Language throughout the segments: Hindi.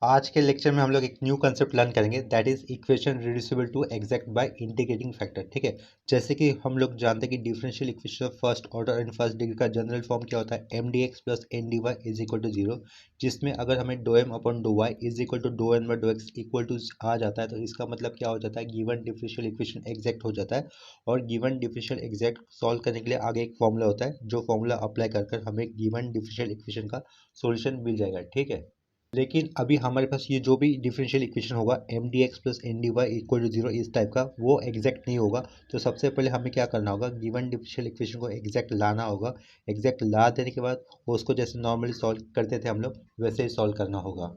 आज के लेक्चर में हम लोग एक न्यू कंसेप्ट लर्न करेंगे that is equation reducible to exact by integrating factor. ठीक है, जैसे कि हम लोग जानते हैं कि differential equation of first order and first degree का जनरल फॉर्म क्या होता है, m D x plus n d Y is equal to zero, जिसमें अगर हमें dough M upon dough Y is equal to dough N by डो एक्स इक्वल टू आ जाता है तो इसका मतलब क्या हो जाता है, गिवन डिफरेंशियल इक्वेशन एग्जैक्ट हो जाता है। और गिवन डिफरेंशियल एग्जैक्ट सॉल्व करने के लिए आगे एक फॉर्मूला होता है, जो फॉर्मूला अप्लाई कर हमें गिवन डिफरेंशियल इक्वेशन का सोल्यूशन मिल जाएगा। ठीक है, लेकिन अभी हमारे पास ये जो भी डिफरेंशियल इक्वेशन होगा m D x plus n d y equal to zero इस टाइप का, वो एग्जैक्ट नहीं होगा। तो सबसे पहले हमें क्या करना होगा, गिवन डिफरेंशियल इक्वेशन को एग्जैक्ट लाना होगा। एग्जैक्ट ला देने के बाद उसको जैसे नॉर्मली सॉल्व करते थे हम लोग, वैसे ही सॉल्व करना होगा।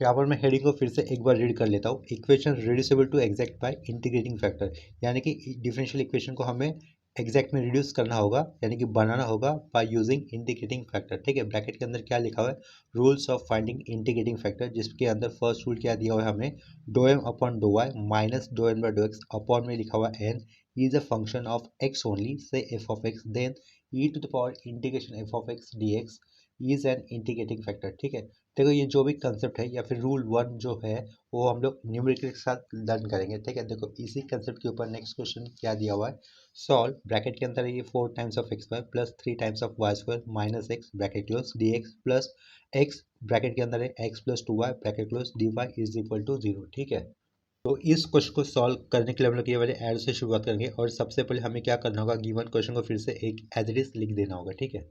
यहाँ पर मैं हेडिंग को फिर से एक बार रीड कर लेता हूँ, equation reducible to exact by integrating factor. यानी कि डिफरेंशियल इक्वेशन को हमें एग्जैक्ट में रिड्यूस करना होगा, यानी कि बनाना होगा बाय यूजिंग इंटीग्रेटिंग फैक्टर। ठीक है, ब्रैकेट के अंदर क्या लिखा हुआ है, rules of finding integrating factor, जिसके अंदर फर्स्ट रूल क्या दिया हुआ है हमें, dough M upon dough Y minus dough N by डो एक्स अपॉन में लिखा हुआ है N is a function of X only, say F of X, then E to the power integration F of x D x is an integrating factor. ठीक है, देखो ये जो भी कंसेप्ट है या फिर रूल वन जो है वो हम लोग न्यूमेरिकल के साथ लर्न करेंगे। ठीक है, देखो इसी कंसेप्ट के ऊपर नेक्स्ट क्वेश्चन क्या दिया हुआ है, सॉल्व ब्रैकेट के अंदर है ये 4 times of x square plus 3 times of y square minus x bracket close d x plus x bracket के अंदर है x plus two y bracket close d Y is equal to zero. ठीक है, तो इस क्वेश्चन को सॉल्व करने के लिए हम लोग ये वाले एड से शुरुआत करेंगे और सबसे पहले हमें क्या करना होगा, गिवन क्वेश्चन को फिर से एक एज इट इज लिख देना होगा। ठीक है,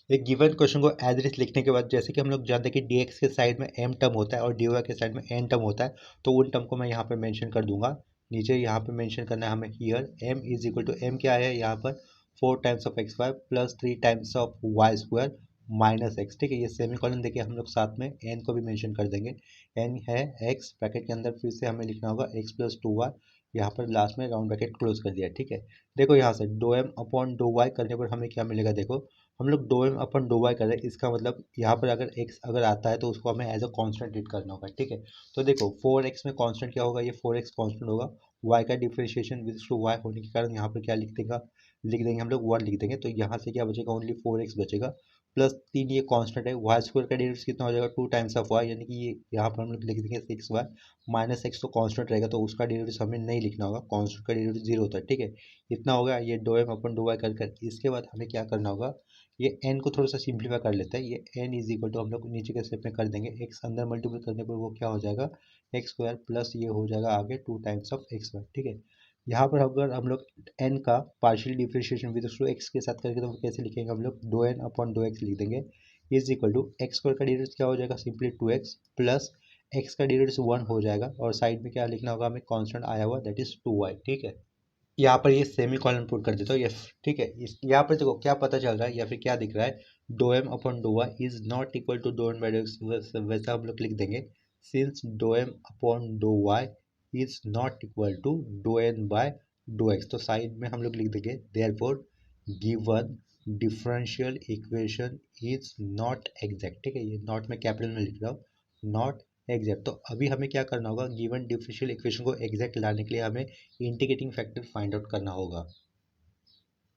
एक गिवन क्वेश्चन को एज इट इज लिखने के बाद जैसे कि हम लोग जानते हैं कि डी एक्स के साइड में एम टर्म होता है और डी वाई के साइड में एन टर्म होता है, तो उन टर्म को मैं यहाँ पे मेंशन कर दूंगा। नीचे यहाँ पे मेंशन करना है हमें, here m is equal to, m क्या है यहाँ पर, 4 times of x y plus 3 times of y square minus x. ठीक है, ये सेमी कॉलन देखिए हम लोग साथ में एन को भी मेंशन कर देंगे। एन है एक्स, ब्रैकेट के अंदर फिर से हमें लिखना होगा एक्स प्लस टू वाई, यहाँ पर लास्ट में राउंड ब्रैकेट क्लोज कर दिया। ठीक है, देखो यहाँ से डो एम अपॉन डो वाई करने पर हमें क्या मिलेगा, देखो हम लोग डो एम अपन डो वाई कर रहे हैं, इसका मतलब यहाँ पर अगर एक्स अगर आता है तो उसको हमें एज अ कांस्टेंट ट्रीट करना होगा। ठीक है, तो देखो 4x में कांस्टेंट क्या होगा, ये 4x कांस्टेंट होगा, y का डिफरेंशिएशन विद टू y होने के कारण यहाँ पर क्या लिख देंगे हम लोग 1 लिख देंगे, तो यहाँ से क्या बचेगा, ओनली 4x बचेगा प्लस 3 ये कांस्टेंट है, वाई स्क्वायर का डेरिवेटिव कितना हो जाएगा, 2 टाइम्स ऑफ y, यानी कि ये यहाँ पर हम लोग लिख देंगे 6y माइनस एक्स, तो कांस्टेंट रहेगा तो उसका डेरिवेटिव हमें नहीं लिखना होगा, कांस्टेंट का डेरिवेटिव जीरो होता है। ठीक है, इतना हो गया ये डो एम अपन डो वाई कर इसके बाद हमें क्या करना होगा, ये n को थोड़ा सा सिंप्लीफाई कर लेते हैं, ये n इज इक्वल टू हम लोग नीचे के स्टेप में कर देंगे, x अंदर मल्टीप्लाई करने पर वो क्या हो जाएगा, एक्स स्क्वायर प्लस ये हो जाएगा आगे 2 टाइम्स ऑफ एक्स स्क्वायर। ठीक है, यहाँ पर अगर हम लोग n का partial differentiation with to x के साथ करके तो कैसे लिखेंगे हम लोग, डो एन अपॉन डो एक्स लिख देंगे is equal to x square का डेरिवेटिव क्या हो जाएगा, सिंपली 2x प्लस एक्स का डेरिवेटिव 1 हो जाएगा और साइड में क्या लिखना होगा हमें, कांस्टेंट आया हुआ दैट इज 2y। ठीक है, यहाँ पर ये सेमी कॉलन पुट कर देता हूँ ये। ठीक है, इस यहाँ पर देखो क्या पता चल रहा है या फिर क्या दिख रहा है, डो M upon dough Y is not equal to dough N by डो एक्स, वैसा हम लोग लिख देंगे, since dough M upon dough Y is not equal to dough N by dough x, तो साइड में हम लोग लिख देंगे therefore given differential equation is not exact. ठीक है, ये नॉट में कैपिटल में लिख रहा हूँ, नॉट एग्जैक्ट। तो अभी हमें क्या करना होगा, गिवन डिफरेंशियल इक्वेशन को एग्जैक्ट लाने के लिए हमें इंटीग्रेटिंग फैक्टर फाइंड आउट करना होगा।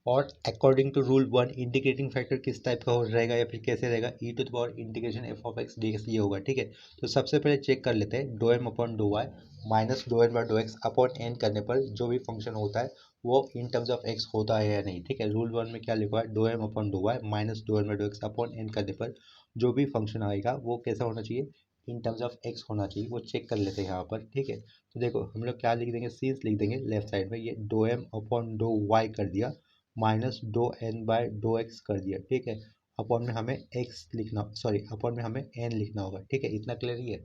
और according to rule one integrating factor किस टाइप का हो रहेगा या फिर कैसे रहेगा, E to the power integration F of x D X ये होगा। ठीक है, तो सबसे पहले चेक कर लेते हैं, डो M upon dough Y minus dough N by डो एक्स अपॉन एन करने पर जो भी फंक्शन होता है वो इन टर्म्स ऑफ एक्स होता है या नहीं। ठीक है, रूल वन में क्या लिखा है, डो M upon dough Y minus dough N by डो एक्स अपॉन एन करने पर जो भी फंक्शन आएगा वो कैसा होना चाहिए, इन टर्म्स ऑफ एक्स होना चाहिए, वो चेक कर लेते हैं यहाँ पर। ठीक है, तो देखो हम लोग क्या लिख देंगे, सीन्स लिख देंगे लेफ्ट साइड में, ये डो एम अपॉन डो वाई कर दिया minus dough N by dough x कर दिया। ठीक है, अपॉन में हमें एक्स लिखना, सॉरी अपॉन में हमें एन लिखना होगा। ठीक है, इतना क्लियर ही है।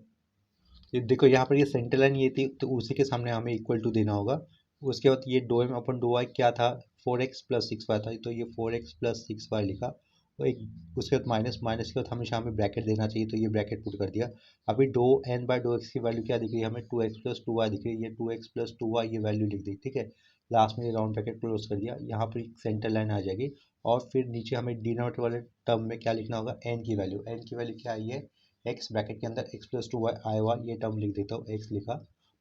ये देखो यहाँ पर ये सेंटर लाइन ये थी तो उसी के सामने हमें इक्वल टू देना होगा। उसके बाद ये डो एम अपन डो वाई क्या था, 4x प्लस 6y था, तो ये 4x प्लस 6y लिखा, और एक उसके बाद माइनस, माइनस के बाद हमेशा हमें ब्रैकेट देना चाहिए तो ये ब्रैकेट पुट कर दिया। अभी डो एन बाय डो एक्स की वैल्यू क्या दिख रही है हमें, 2x प्लस 2y दिख रही है, ये 2x प्लस 2y ये वैल्यू लिख दी। ठीक है, लास्ट में ये राउंड ब्रैकेट क्लोज कर दिया, यहाँ पर एक सेंटर लाइन आ जाएगी और फिर नीचे हमें डिनोमिनेटर वाले टर्म में क्या लिखना होगा, एन की वैल्यू, एन की वैल्यू क्या आई है, एक्स ब्रैकेट के अंदर एक्स प्लस टू वाई आया हुआ, ये टर्म लिख देता हूँ, एक्स लिखा,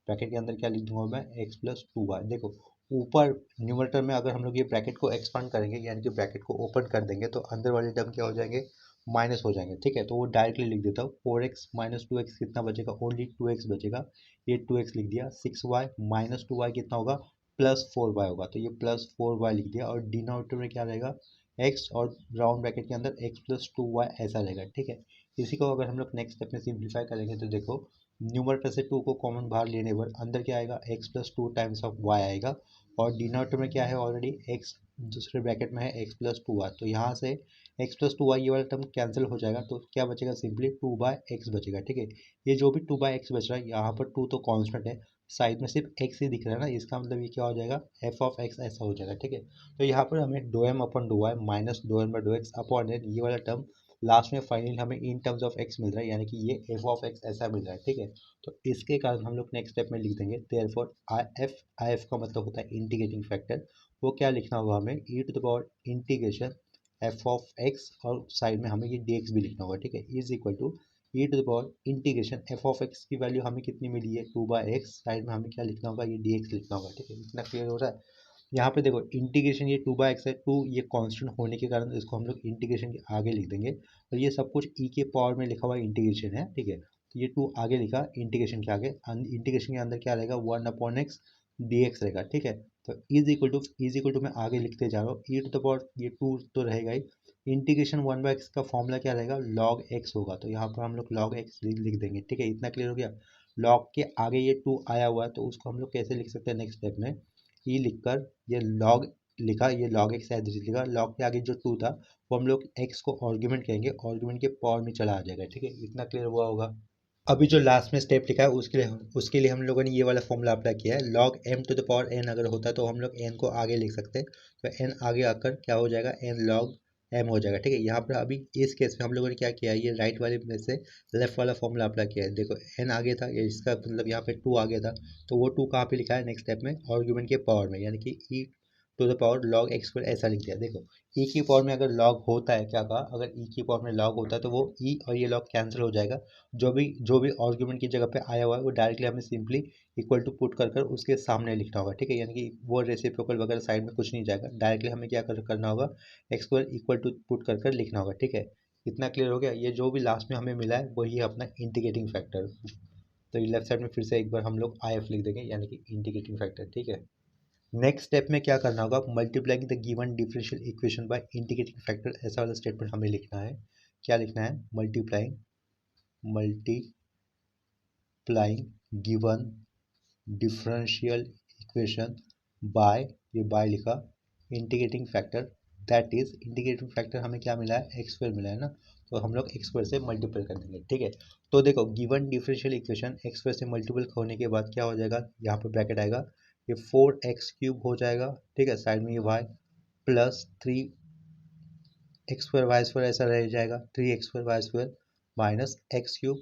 ब्रैकेट के अंदर क्या लिख दूंगा मैं, एक्स प्लस टू वाई। देखो ऊपर न्यूमरेटर में अगर हम लोग ये ब्रैकेट को एक्सपांड करेंगे यानी कि ब्रैकेट को ओपन कर देंगे तो अंदर वाले टर्म क्या हो जाएंगे, माइनस हो जाएंगे, ठीक है। तो वो डायरेक्टली लिख देता हूँ, 4x माइनस 2x कितना बचेगा, ओनली 2x बचेगा, ये 2x लिख दिया। 6y माइनस 2y कितना होगा, प्लस 4y होगा, तो ये प्लस 4y लिख दिया। और डिनोमिनेटर में क्या रहेगा, x, और राउंड ब्रैकेट के अंदर x प्लस 2y ऐसा रहेगा, ठीक है। इसी को अगर हम लोग नेक्स्ट स्टेप में सिंप्लीफाई करेंगे तो देखो, न्यूमरेटर से 2 को कॉमन बाहर लेने पर अंदर क्या आएगा, x plus 2 times of y आएगा, और डिनोमिनेटर में क्या है, ऑलरेडी x दूसरे ब्रैकेट में है x प्लस 2y, तो यहाँ से x प्लस 2y ये वाला टर्म कैंसिल हो जाएगा, तो क्या बचेगा, सिंपली 2/x बचेगा, ठीक है। ये जो भी 2/x बच रहा है, यहाँ पर 2 तो कांस्टेंट है, साइड में सिर्फ x ही दिख रहा है ना, इसका मतलब ये क्या हो जाएगा, f ऑफ x ऐसा हो जाएगा, ठीक है। तो यहाँ पर हमें डो एम अपन डो वाई माइनस डो एम बाई डो एक्स अपॉन एन, ये वाला टर्म लास्ट में फाइनली हमें इन टर्म्स ऑफ x मिल रहा है, यानी कि ये f ऑफ x ऐसा मिल रहा है, ठीक है। तो इसके कारण हम लोग नेक्स्ट स्टेप में लिख देंगे, देयरफॉर आई एफ का मतलब होता है इंटीग्रेटिंग फैक्टर, वो क्या लिखना होगा हमें, E to the power integration F of X, और साइड में हमें ये डी एक्स भी लिखना होगा, ठीक है, is equal to E to the power integration F of x की वैल्यू हमें कितनी मिली है, 2/x, साइड में हमें क्या लिखना होगा, ये डी एक्स लिखना होगा, ठीक है। इतना क्लियर हो रहा है। यहाँ पे देखो इंटीग्रेशन ये 2/x है, 2 ये कांस्टेंट होने के कारण इसको हम लोग इंटीग्रेशन के आगे लिख देंगे, और ये सब कुछ ई के पावर में लिखा हुआ इंटीग्रेशन है, ठीक है। तो ये 2 आगे लिखा इंटीग्रेशन के आगे, इंटीग्रेशन के अंदर क्या रहेगा, 1/x डी एक्स रहेगा, ठीक है। तो इज इक्वल टू मैं आगे लिखते जा रहा हूँ, ई टू द पावर ये 2 तो रहेगा ही, इंटीग्रेशन 1/x का फॉर्मूला क्या रहेगा, log x होगा, तो यहाँ पर हम लोग log x लिख देंगे, ठीक है। इतना क्लियर हो गया। log के आगे ये 2 आया हुआ है, तो उसको हम लोग कैसे लिख सकते हैं नेक्स्ट स्टेप में, ई लिखकर ये log लिखा, ये log x एज लिखा, log के आगे जो 2 था वो हम लोग x को आर्गुमेंट कहेंगे, आर्गुमेंट के पावर में चला आ जाएगा, ठीक है। इतना क्लियर हुआ होगा। अभी जो लास्ट में स्टेप लिखा है उसके लिए हम लोगों ने ये वाला फॉर्मूला अप्लाई किया है, log m to the power n अगर होता है तो हम लोग n को आगे लिख सकते हैं, तो n आगे आकर क्या हो जाएगा, n log m हो जाएगा, ठीक है। यहाँ पर अभी इस केस में हम लोगों ने क्या किया है, ये राइट वाले में से लेफ्ट वाला फॉर्मूला अप्लाई किया है, देखो n आगे था, ये इसका मतलब यहाँ पे 2 आगे था, तो वो 2 कहाँ पे लिखा है नेक्स्ट स्टेप में, आर्गुमेंट के पावर में, यानी कि E to the power log x square ऐसा लिख दिया। देखो ई की पावर में अगर log होता है, क्या कहा, अगर ई की पावर में log होता है तो वो ई और ये log कैंसिल हो जाएगा, जो भी आर्गुमेंट की जगह पे आया हुआ है वो डायरेक्टली हमें सिंपली इक्वल टू पुट कर कर उसके सामने लिखना होगा, ठीक है। यानी कि वो रेसिप्रोकल वगैरह साइड में कुछ नहीं जाएगा, डायरेक्टली हमें क्या करना होगा, x square equal to put कर कर लिखना होगा, ठीक है। इतना क्लियर हो गया। ये जो भी लास्ट में हमें मिला है वही है अपना इंटीग्रेटिंग फैक्टर। तो ये लेफ्ट साइड में फिर से एक बार हम लोग आई एफ लिख देंगे, यानी कि इंटीग्रेटिंग फैक्टर, ठीक है। नेक्स्ट स्टेप में क्या करना होगा, multiplying the given differential equation by integrating factor, ऐसा वाला स्टेटमेंट हमें लिखना है। क्या लिखना है, multiplying given differential equation bye, ये बाय लिखा, integrating factor, that is integrating factor हमें क्या मिला है, एक्स स्क्वायर मिला है ना, तो हम लोग एक्स स्क्वायर से मल्टीपल कर देंगे, ठीक है। तो देखो given differential equation x square से मल्टीपल होने के बाद क्या हो जाएगा, यहाँ पर ब्रैकेट आएगा, ये 4x³ हो जाएगा, ठीक है, साइड में ये y प्लस 3x² y² ऐसा रह जाएगा, 3x² y² minus x³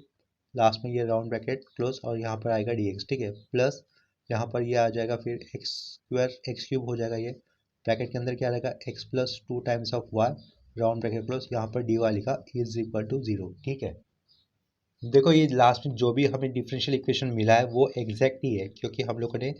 last में ये राउंड ब्रैकेट क्लोज, और यहाँ पर आएगा dx, ठीक है, प्लस यहाँ पर ये आ जाएगा फिर x² हो जाएगा, ये ब्रैकेट के अंदर क्या रहेगा, x plus 2 times of y, round bracket close, यहाँ पर dy लिखा इज इक्वल टू 0, ठीक है। देखो ये लास्ट में जो भी हमें डिफरेंशियल इक्वेशन मिला है वो एग्जैक्ट ही है, क्योंकि हम लोगों ने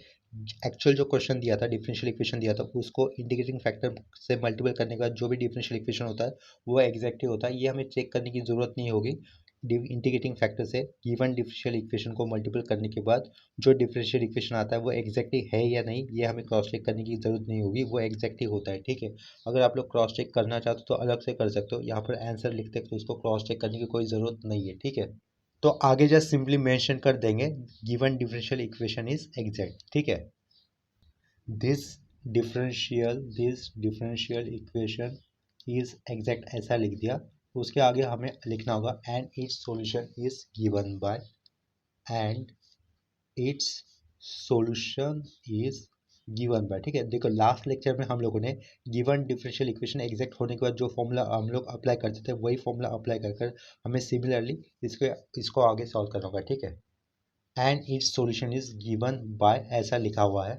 एक्चुअल जो क्वेश्चन दिया था, डिफरेंशियल इक्वेशन दिया था, उसको इंटीग्रेटिंग फैक्टर से मल्टीपल करने के बाद जो भी डिफरेंशियल इक्वेशन होता है वो एग्जैक्ट ही होता है, ये हमें चेक करने की ज़रूरत नहीं होगी। इंटीग्रेटिंग फैक्टर से गिवन डिफरेंशियल इक्वेशन को मल्टीपल करने के बाद जो डिफरेंशियल इक्वेशन आता है वो एग्जैक्टली है या नहीं, ये हमें क्रॉस चेक करने की ज़रूरत नहीं होगी, वो एग्जैक्टली होता है, ठीक है। अगर आप लोग क्रॉस चेक करना चाहते हो तो अलग से कर सकते हो, यहाँ पर आंसर लिखते हो तो उसको क्रॉस चेक करने की कोई ज़रूरत नहीं है, ठीक है। तो आगे जस्ट सिंपली मेंशन कर देंगे given differential equation is exact, ठीक है। This this differential equation is exact ऐसा लिख दिया। उसके आगे हमें लिखना होगा and its solution is given bye, and its solution is given bye, ठीक है। देखो लास्ट लेक्चर में हम लोगों ने गिवन डिफरेंशियल इक्वेशन एग्जैक्ट होने के बाद जो फॉर्मूला हम लोग अप्लाई करते थे वही फॉर्मूला अप्लाई कर कर हमें सिमिलरली इसको आगे सॉल्व करना होगा, ठीक है। And its solution is given by ऐसा लिखा हुआ है,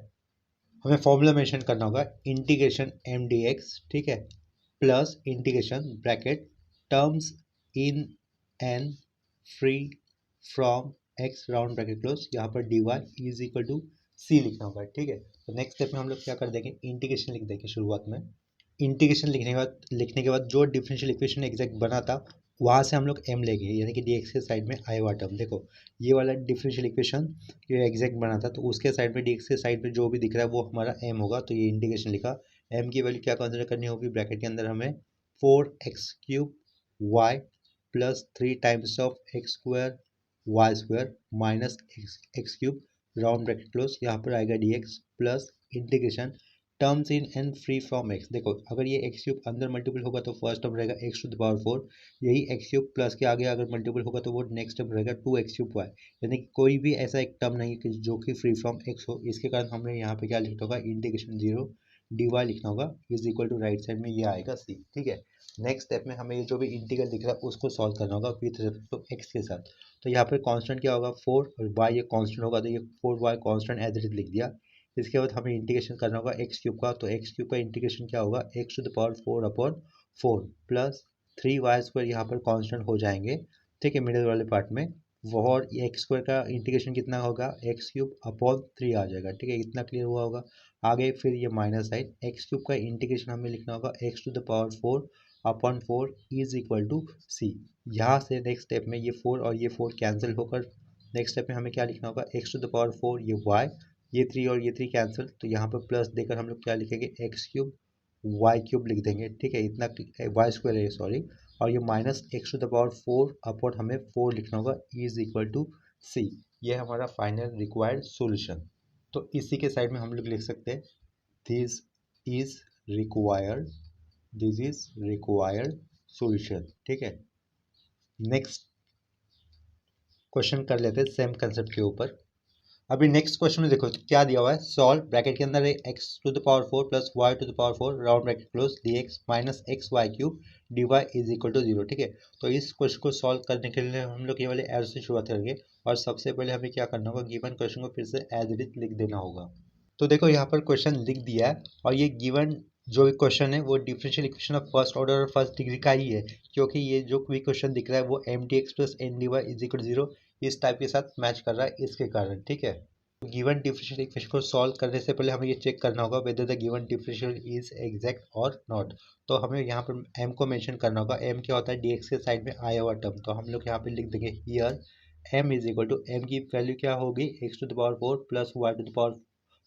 हमें फॉर्मूला मेंशन करना होगा, इंटीग्रेशन एम डी एक्स, ठीक है, plus integration bracket terms in N free from X round bracket close, यहाँ पर D Y is equal to C लिखना होगा, ठीक है। तो नेक्स्ट स्टेप में हम लोग क्या कर देंगे, इंटीग्रेशन लिख देंगे शुरुआत में, इंटीग्रेशन लिखने के बाद जो डिफरेंशियल इक्वेशन एग्जैक्ट बना था वहाँ से हम लोग m ले गए, यानी कि dx के साइड में आई हुआ टर्म। देखो ये वाला डिफरेंशियल इक्वेशन ये एग्जैक्ट बना था, तो उसके साइड में dx के साइड में जो भी दिख रहा है वो हमारा m होगा। तो ये इंटीग्रेशन लिखा, m की वैल्यू क्या कंसिडर करनी होगी, ब्रैकेट के अंदर हमें 4x³ y plus 3 times of x² y² minus x³ round bracket close, यहाँ पर आएगा dx plus integration terms in and free from x। देखो अगर ये x³ अंदर मल्टीपल होगा तो फर्स्ट टर्म रहेगा x⁴, यही x³ प्लस के आगे अगर मल्टीपल होगा तो वो नेक्स्ट टर्म रहेगा 2x³ y, यानी कि कोई भी ऐसा एक टर्म नहीं कि जो कि फ्री फ्रॉम x हो। इसके कारण हमें यहाँ पे क्या लिखना होगा, इंटीग्रेशन 0 dy लिखना होगा is equal to right side में ये आएगा c। ठीक है, नेक्स्ट स्टेप में हमें ये जो भी इंटीग्रल दिख रहा है उसको सॉल्व करना होगा विथ रिस्पेक्ट टू x के साथ। तो यहाँ पर कांस्टेंट क्या होगा 4 और y ये कांस्टेंट होगा, तो ये 4y constant as it is लिख दिया। इसके बाद हमें इंटीग्रेशन करना होगा x³ का, तो x³ का इंटीग्रेशन क्या होगा x⁴/4 प्लस 3y² यहाँ पर कांस्टेंट हो जाएंगे। ठीक है, मिडिल वाले पार्ट में वो, और x² का इंटीग्रेशन कितना होगा x³ आ जाएगा। ठीक है, इतना क्लियर हुआ होगा। आगे फिर ये माइनस साइन, x³ का इंटीग्रेशन हमें लिखना होगा x⁴/4 is equal to c। यहाँ से नेक्स्ट स्टेप में ये 4 और ये 4 कैंसिल होकर नेक्स्ट स्टेप में हमें क्या लिखना होगा x⁴ ये y, ये 3 और ये 3 कैंसिल, तो यहाँ पर प्लस देकर हम लोग क्या लिखेंगे x³ y³ लिख देंगे। ठीक है, इतना y² है सॉरी, और ये माइनस x⁴ अपॉन हमें 4 लिखना होगा इज इक्वल टू c। ये हमारा फाइनल रिक्वायर्ड सॉल्यूशन। तो इसी के साइड में हम लोग लिख सकते हैं this is required, this is required solution. ठीक है, नेक्स्ट क्वेश्चन कर लेते हैं सेम कंसेप्ट के ऊपर। अभी नेक्स्ट क्वेश्चन में देखो क्या दिया हुआ है, सॉल्व ब्रैकेट के अंदर है x⁴ plus y⁴ round bracket close dx minus xy³ dy is equal to 0। ठीक है, तो इस क्वेश्चन को सॉल्व करने के लिए हम लोग ये वाले एरो से शुरुआत करेंगे, और सबसे पहले हमें क्या करना होगा, गिवन क्वेश्चन को फिर से एज इट इज लिख देना होगा। तो देखो यहाँ पर क्वेश्चन लिख दिया है, और ये गिवन जो भी क्वेश्चन है वो differential equation of first order और फर्स्ट डिग्री का ही है, क्योंकि ये जो भी क्वेश्चन दिख रहा है वो mdx plus ndy is equal to 0 इस टाइप के साथ मैच कर रहा है, इसके कारण। ठीक है, गिवन डिफरेंशियल इक्वेशन को सॉल्व करने से पहले हमें ये चेक करना होगा whether the given differential is exact और नॉट। तो हमें यहाँ पर m को मेंशन करना होगा। m क्या होता है, dx के साइड में आया हुआ टर्म, तो हम लोग यहाँ पे लिख देंगे here m is equal to, m की वैल्यू क्या होगी x⁴ प्लस y⁴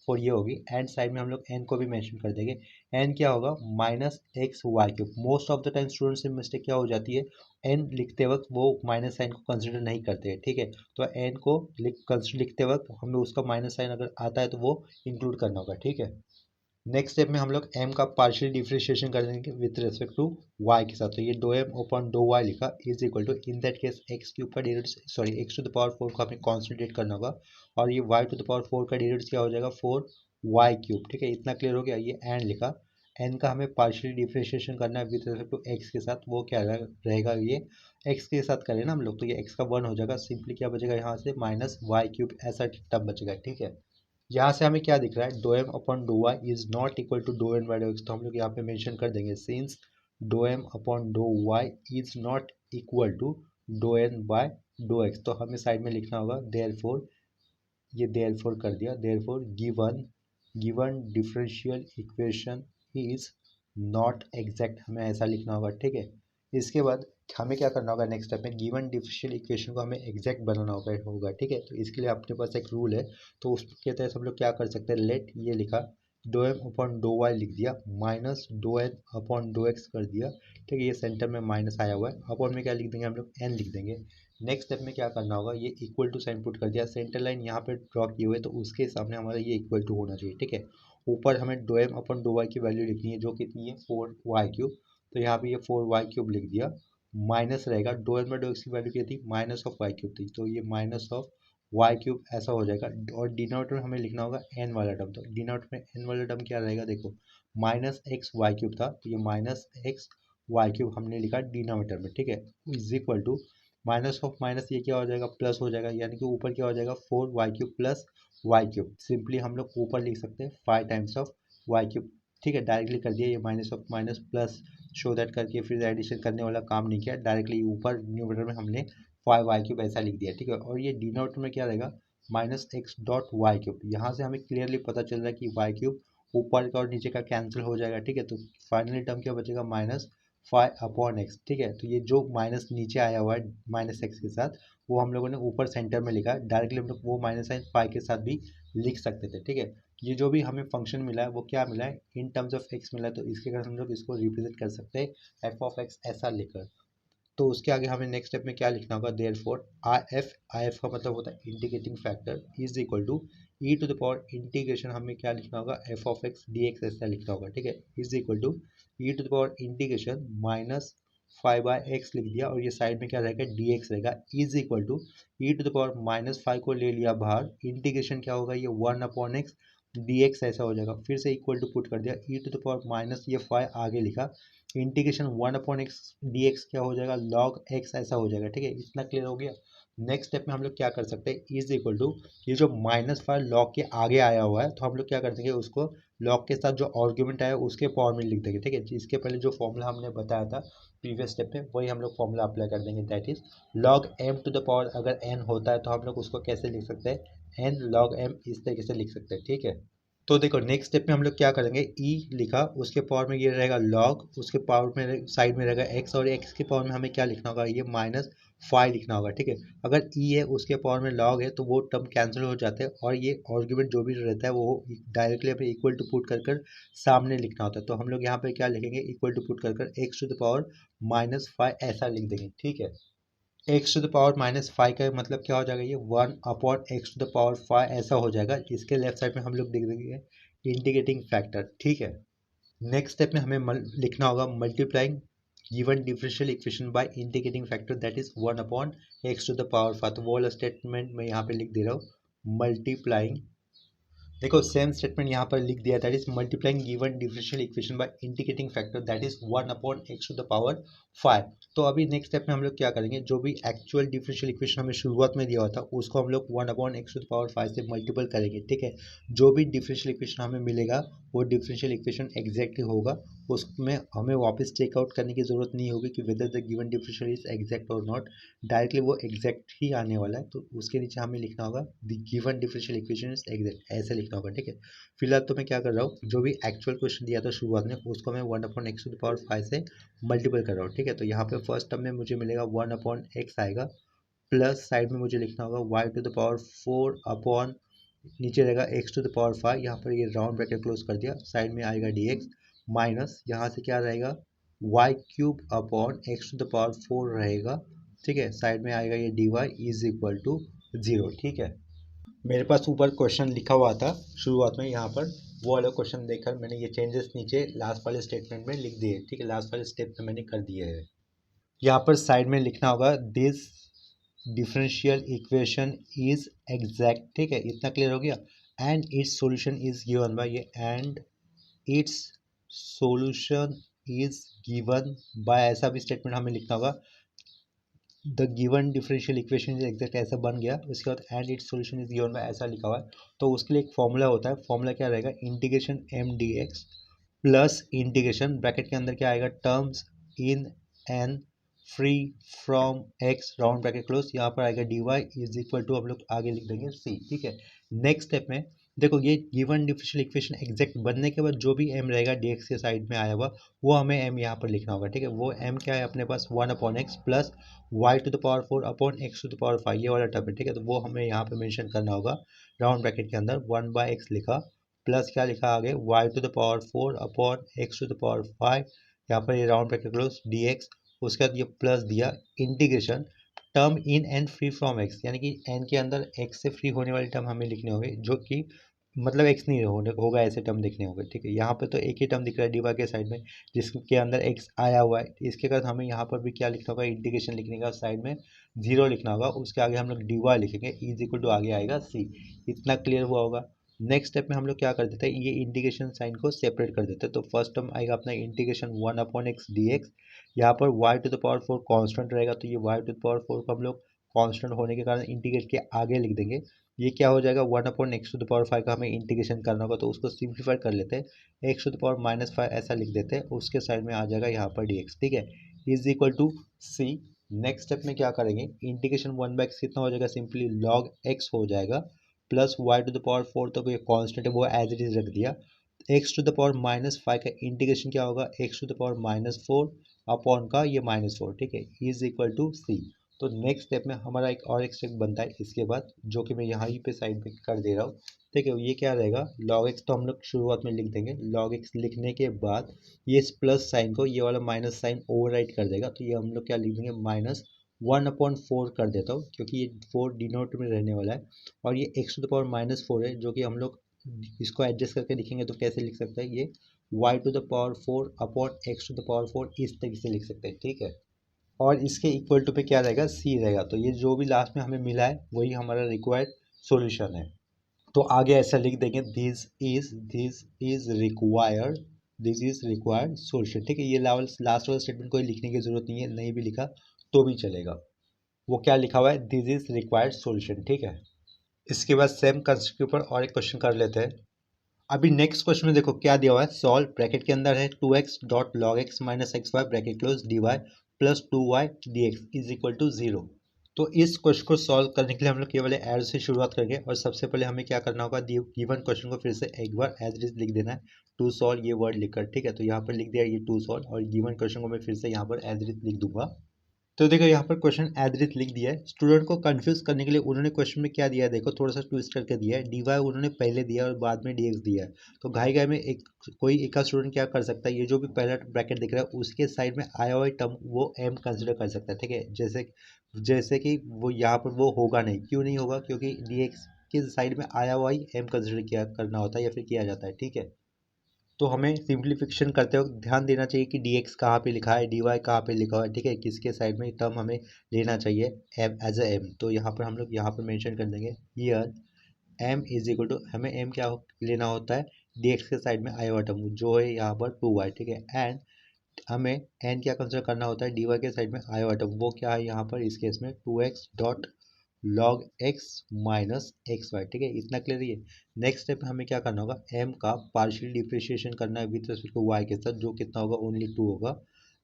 ये होगी, एंड साइड में हम लोग n को भी मेंशन कर देंगे। n क्या होगा minus xy³। Most of the time students से मिस्टेक क्या हो जाती है, n लिखते वक्त वो माइनस साइन को कंसिडर नहीं करते हैं। ठीक है, तो n को लिखते वक्त हमें उसका माइनस साइन अगर आता है तो वो इंक्लूड करना होगा। ठीक है, नेक्स्ट स्टेप में हम लोग m का पार्शियल डिफरेंशिएशन कर देंगे विद रिस्पेक्ट टू y के साथ, तो ये dou m upon dou y लिखा is equal to, in that case x³ का डेरिवेटिव सॉरी x⁴ को हमें कॉन्सेंट्रेट करना होगा, और ये y⁴ का डेरिवेटिव क्या हो जाएगा 4y³। ठीक है, इतना क्लियर हो गया। ये एंड लिखा, n का हमें पार्शियल डिफरेंशिएशन करना है विद रिस्पेक्ट टू x के साथ, वो क्या रहेगा, ये x के साथ करें ना हम लोग, तो ये x का 1 हो जाएगा, सिंपली क्या बचेगा यहाँ से माइनस y³ ऐसा टर्म बचेगा। ठीक है, यहाँ से हमें क्या दिख रहा है, dou m upon dou y is not equal to dou n by dou x, तो हम लोग यहाँ पे मेंशन कर देंगे since dou m upon dou y is not equal to dou n by dou x, तो हमें साइड में लिखना होगा देयरफॉर, ये देयरफॉर कर दिया, therefore given differential equation is not exact, हमें ऐसा लिखना होगा। ठीक है, इसके बाद हमें क्या करना होगा, नेक्स्ट स्टेप में गिवन डिफरेंशियल इक्वेशन को हमें एग्जैक्ट बनाना होगा। ठीक है, तो इसके लिए अपने पास एक रूल है, तो उसके तहत हम लोग क्या कर सकते हैं, लेट ये लिखा dou m upon dou y लिख दिया, minus dou n upon dou x कर दिया। ठीक है, ये सेंटर में माइनस आया हुआ है, अपॉन में क्या लिख देंगे हम लोग n लिख देंगे। नेक्स्ट स्टेप में क्या करना होगा, ये इक्वल टू साइन पुट कर दिया, सेंटर लाइन यहाँ पे ड्रॉ किए हुए, तो उसके सामने हमारा ये इक्वल टू होना चाहिए। ठीक है, ऊपर हमें dou m upon dou y की वैल्यू लिखनी है जो कितनी है 4y³, तो यहाँ पे ये 4y³ लिख दिया, माइनस रहेगा dou n by dou x की वैल्यू क्या थी, माइनस ऑफ y³ थी, तो ये माइनस ऑफ y³ ऐसा हो जाएगा, और डिनोमिनेटर में हमें लिखना होगा n वाला टर्म, तो डिनोमिनेटर में n वाला टर्म क्या रहेगा, देखो माइनस xy³ था, तो ये माइनस xy³ हमने लिखा डिनोमिनेटर में। ठीक है, is equal to minus of minus ये क्या हो जाएगा, प्लस हो जाएगा, यानी कि ऊपर क्या हो जाएगा 4y³ प्लस y³, सिंपली हम लोग ऊपर लिख सकते हैं 5 टाइम्स ऑफ y³। ठीक है, डायरेक्टली कर दिया, ये minus of minus plus show that करके फिर एडिशन करने वाला काम नहीं किया, डायरेक्टली ऊपर न्यूमरेटर में हमने 5y³ ऐसा लिख दिया। ठीक है, और ये डिनोमिनेटर में क्या रहेगा माइनस x डॉट y³, यहाँ से हमें क्लियरली पता चल रहा है कि y³ ऊपर का और नीचे का कैंसिल हो जाएगा, ठीक है। तो फाइनली टर्म क्या बचेगा, -5/x, ठीक है। तो ये जो माइनस नीचे आया हुआ है -x के साथ, वो हम लोगों ने ऊपर सेंटर में लिखा, डायरेक्टली हम लोग वो माइनस साइन फाइव के साथ भी लिख सकते थे, ठीक है। ये जो भी हमें फंक्शन मिला है वो क्या मिला है, इन टर्म्स ऑफ एक्स मिला है, तो इसके कारण हम लोग इसको रिप्रेजेंट कर सकते हैं f(x) ऐसा लिखकर। तो उसके आगे हमें नेक्स्ट स्टेप में क्या लिखना होगा, देयरफॉर आई एफ का मतलब होता है integrating factor is equal to E to the power integration, हमें क्या लिखना होगा, f(x) dx ऐसा लिखना होगा, ठीक है। Is equal to E to the power integration -5/x लिख दिया, और ये साइड में क्या रहेगा, dx रहेगा, is equal to E to the power -5 को ले लिया बाहर, इंटीग्रेशन क्या होगा, ये 1/x dx ऐसा हो जाएगा, फिर से इक्वल टू पुट कर दिया, ई टू द पावर माइनस ये 5 आगे लिखा, इंटीग्रेशन 1/x dx क्या हो जाएगा, log x ऐसा हो जाएगा, ठीक है। इतना क्लियर हो गया। नेक्स्ट स्टेप में हम लोग क्या कर सकते हैं, इज इक्वल टू ये जो -5 log के आगे आया हुआ है, तो हम लोग क्या कर देंगे, उसको log के साथ जो आर्ग्यूमेंट आया उसके पावर में लिख देंगे, ठीक है। इसके पहले जो फॉर्मूला हमने बताया था प्रीवियस स्टेप में, वही हम लोग फॉर्मूला अप्लाई कर देंगे, that is log m to the power, अगर n होता है तो हम लोग उसको कैसे लिख सकते हैं, n log m, इस तरीके से लिख सकते हैं, ठीक है। तो देखो नेक्स्ट स्टेप में हम लोग क्या करेंगे, ई लिखा, उसके पावर में ये रहेगा log, उसके पावर में साइड में रहेगा x, और x के पावर में हमें क्या लिखना होगा, ये -5 लिखना होगा, ठीक है। अगर ई है उसके पावर में log है तो वो टर्म कैंसिल हो जाते हैं, और ये आर्ग्यूमेंट जो भी रहता है वो डायरेक्टली हमें इक्वल टू पुट कर कर सामने लिखना होता है। तो हम लोग यहाँ पे क्या लिखेंगे, इक्वल टू पुट कर कर x टू द पावर -5 ऐसा लिख देंगे, ठीक है। एक्स टू द पावर -5 का मतलब क्या हो जाएगा, ये 1/x टू द पावर 5 ऐसा हो जाएगा। इसके लेफ्ट साइड में हम लोग लिख देंगे इंटीग्रेटिंग फैक्टर, ठीक है। नेक्स्ट स्टेप में हमें लिखना होगा multiplying given differential equation by integrating factor, that is 1/x to the power 5। तो वो वाला स्टेटमेंट मैं यहाँ पे लिख दे रहा हूँ, मल्टीप्लाइंग, देखो सेम स्टेटमेंट यहाँ पर लिख दिया, that is multiplying given differential equation by integrating factor, that is 1/x to the power 5। तो अभी नेक्स्ट स्टेप में हम लोग क्या करेंगे, जो भी एक्चुअल डिफरेंशियल इक्वेशन हमें शुरुआत में दिया हुआ था उसको हम लोग 1/x टू द पावर 5 से मल्टीपल करेंगे, ठीक है। जो भी डिफरेंशियल इक्वेशन हमें मिलेगा वो डिफरेंशियल इक्वेशन एग्जैक्टली होगा, उसमें हमें वापस चेकआउट करने की जरूरत नहीं होगी कि whether the given differential is exact और नॉट, डायरेक्टली वो एग्जैक्ट ही आने वाला है। तो उसके नीचे हमें लिखना होगा the given differential equation is exact ऐसे लिखना होगा, ठीक है। फिलहाल तो मैं क्या कर रहा हूँ, जो भी एक्चुअल क्वेश्चन दिया था शुरुआत में उसको मैं 1/x टू द पावर 5 से मल्टीपल कर रहा हूँ, ठीक है। तो यहाँ पे फर्स्ट टर्म में मुझे मिलेगा 1/x आएगा, प्लस साइड में मुझे लिखना होगा y to the power 4 upon, नीचे रहेगा x टू द पावर 5, यहाँ पर ये राउंड ब्रैकेट क्लोज कर दिया, साइड में आएगा dx, माइनस यहाँ से क्या रहेगा y cube upon x to the power 4 रहेगा, ठीक है। साइड में आएगा ये dy इज इक्वल टू 0, ठीक है। मेरे पास ऊपर क्वेश्चन लिखा हुआ था शुरुआत में, यहाँ पर वो वाला क्वेश्चन देखकर मैंने ये चेंजेस नीचे लास्ट वाले स्टेटमेंट में लिख दिए, ठीक है। लास्ट वाले स्टेप में मैंने कर दिए है। यहाँ पर साइड में लिखना होगा this differential equation is exact, ठीक है। इतना क्लियर हो गया। And its solution is given by, ये and its solution is given by ऐसा भी स्टेटमेंट हमें लिखना होगा, the given differential equation is exact ऐसा बन गया। उसके बाद and its solution is given by ऐसा लिखा हुआ है, तो उसके लिए एक फॉर्मूला होता है। फॉर्मूला क्या रहेगा, integration m dx plus integration bracket के अंदर क्या आएगा, terms in N free from x round bracket close, यहाँ पर आएगा dy इज इक्वल टू, हम लोग आगे लिख देंगे c, ठीक है। नेक्स्ट स्टेप में देखो ये गिवन डिफरेंशियल इक्वेशन एग्जैक्ट बनने के बाद जो भी m रहेगा dx के साइड में आया हुआ, वो हमें m यहाँ पर लिखना होगा, ठीक है। वो m क्या है अपने पास 1/x plus y to the power 4 upon x to the power 5, ये वाला टर्म है, ठीक है। तो वो हमें यहाँ पे मेंशन करना होगा, राउंड ब्रैकेट के अंदर 1/x लिखा, प्लस क्या लिखा आगे y to the power 4 upon x to the power 5, यहाँ पर ये राउंड ब्रैकेट क्लोज dx, उसके बाद ये प्लस दिया, integration term in and free from x, यानी कि n के अंदर x से फ्री होने वाले टर्म हमें लिखने होंगे, जो कि मतलब x नहीं होने होगा ऐसे टर्म लिखने होंगे, ठीक है। यहाँ पे तो एक ही टर्म दिख रहा है dy के साइड में जिसके अंदर x आया हुआ है, इसके बाद हमें यहाँ पर भी क्या लिखना होगा, इंटीग्रेशन लिखने का साइड में 0 लिखना होगा, उसके आगे हम लोग dy लिखेंगे इज इक्वल टू आगे आएगा c। इतना क्लियर हुआ होगा। नेक्स्ट स्टेप में हम लोग क्या कर देते हैं, ये इंटीग्रेशन साइन को सेपरेट कर देते हैं। तो फर्स्ट टर्म आएगा अपना इंटीग्रेशन 1/x dx, यहाँ पर y टू द पावर 4 कांस्टेंट रहेगा, तो ये y टू द पावर 4 को हम लोग कांस्टेंट होने के कारण इंटीग्रेट के आगे लिख देंगे। ये क्या हो जाएगा, 1/x टू द पावर 5 का हमें इंटीग्रेशन करना होगा, तो उसको सिंप्लीफाई कर लेते हैं, x टू द पावर -5 ऐसा लिख देते हैं, उसके साइड में आ जाएगा यहाँ पर dx, ठीक है, is equal to c। Next step में क्या करेंगे, इंटीग्रेशन 1/x कितना हो जाएगा, सिंपली log x हो जाएगा, plus y to the power 4, तो ये कांस्टेंट है वो एज इट इज रख दिया, एक्स टू द पावर -5 का इंटीग्रेशन क्या होगा, x to the power -4 upon का ये -4, ठीक है, इज इक्वल टू सी। तो नेक्स्ट स्टेप में हमारा एक स्टेप बनता है इसके बाद, जो कि मैं यहाँ ही पे साइड पे कर दे रहा हूँ, ठीक है। ये क्या रहेगा, log x तो हम लोग शुरुआत में लिख देंगे, log x लिखने के बाद ये इस प्लस साइन को ये वाला माइनस साइन ओवरराइट कर देगा, तो ये हम लोग क्या लिख देंगे, -1/4 कर देता हूँ, क्योंकि ये 4 डिनोट में रहने वाला है, और ये एक्स टू द पावर -4 है, जो कि हम लोग इसको एडजस्ट करके लिखेंगे तो कैसे लिख सकते हैं, ये y to the power 4 upon x to the power 4 इस तरीके से लिख सकते हैं, ठीक है। और इसके इक्वल टू पे क्या रहेगा, c रहेगा। तो ये जो भी लास्ट में हमें मिला है वही हमारा रिक्वायर्ड सॉल्यूशन है। तो आगे ऐसा लिख देंगे, दिस इज रिक्वायर्ड सॉल्यूशन, ठीक है। ये लास्ट वाला स्टेटमेंट कोई लिखने की जरूरत नहीं है, नहीं भी लिखा तो भी चलेगा। वो क्या लिखा हुआ है, दिस इज रिक्वायर्ड सॉल्यूशन, ठीक है। इसके बाद सेम कंसेप्ट के ऊपर और एक क्वेश्चन कर लेते हैं। अभी नेक्स्ट क्वेश्चन में देखो क्या दिया हुआ है, सॉल्व ब्रैकेट के अंदर है 2x dot log x minus x y bracket close d y plus 2y d x is equal to 0। तो इस क्वेश्चन को सॉल्व करने के लिए हम लोग केवल एरो से शुरुआत करेंगे, और सबसे पहले हमें क्या करना होगा, गिवन क्वेश्चन को फिर से एक बार एज इट इज लिख देना है, टू सॉल्व ये वर्ड लिखकर, ठीक है। तो यहाँ पर लिख दिया ये टू सॉल्व, और गिवन क्वेश्चन को मैं फिर से यहाँ पर एज इट इज लिख दूंगा। तो देखो यहाँ पर क्वेश्चन एज इट लिख दिया है। स्टूडेंट को कंफ्यूज करने के लिए उन्होंने क्वेश्चन में क्या दिया है, देखो थोड़ा सा ट्विस्ट करके दिया है, डी वाई उन्होंने पहले दिया और बाद में डी एक्स दिया है। तो घाई घाई में कोई एक स्टूडेंट क्या कर सकता है, ये जो भी पहला ब्रैकेट दिख रहा है उसके साइड में आया हुआ टर्म वो एम कंसिडर कर सकता है, ठीक है। जैसे जैसे कि वो यहाँ पर वो होगा नहीं, क्यों नहीं होगा, क्योंकि डी एक्स के साइड में आया हुआ ही एम कंसिडर किया करना होता है या फिर किया जाता है, ठीक है। तो हमें सिंप्लीफिकेशन करते वक्त ध्यान देना चाहिए कि डी एक्स कहाँ पे लिखा है, डी वाई कहाँ पे लिखा हुआ है, ठीक है, किसके साइड में टर्म हमें लेना चाहिए एम एज ए एम। तो यहाँ पर हम लोग यहाँ पर मेंशन कर देंगे here m is equal to, हमें एम क्या लेना होता है, डी एक्स के साइड में आया हुआ टर्म जो है यहाँ पर 2y, ठीक है। एंड हमें एन क्या कंसिडर करना होता है, डी वाई के साइड में आया हुआ टर्म वो क्या है यहाँ पर इस केस में 2x dot log x minus x y, ठीक है। इतना क्लियर है। नेक्स्ट स्टेप में हमें क्या करना होगा, m का पार्शियल डिप्रिशिएशन करना है विद रिस्पेक्ट टू y के साथ, जो कितना होगा ओनली 2 होगा।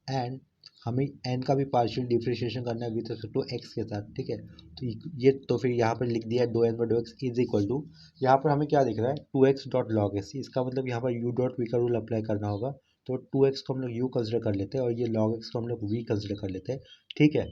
एंड हमें n का भी पार्शियल डिप्रिशिएशन करना है विद रिस्पेक्ट टू x के साथ, ठीक है। तो ये तो फिर यहाँ पर लिख दिया 2n/2x इज इक्वल टू, यहाँ पर हमें क्या दिख रहा है 2x डॉट लॉग एक्स, इसका मतलब यहाँ पर u डॉट v का रूल अप्लाई करना होगा। तो 2x को हम लोग u कंसिडर कर लेते हैं और ये log x को हम लोग v कंसिडर कर लेते हैं, ठीक है।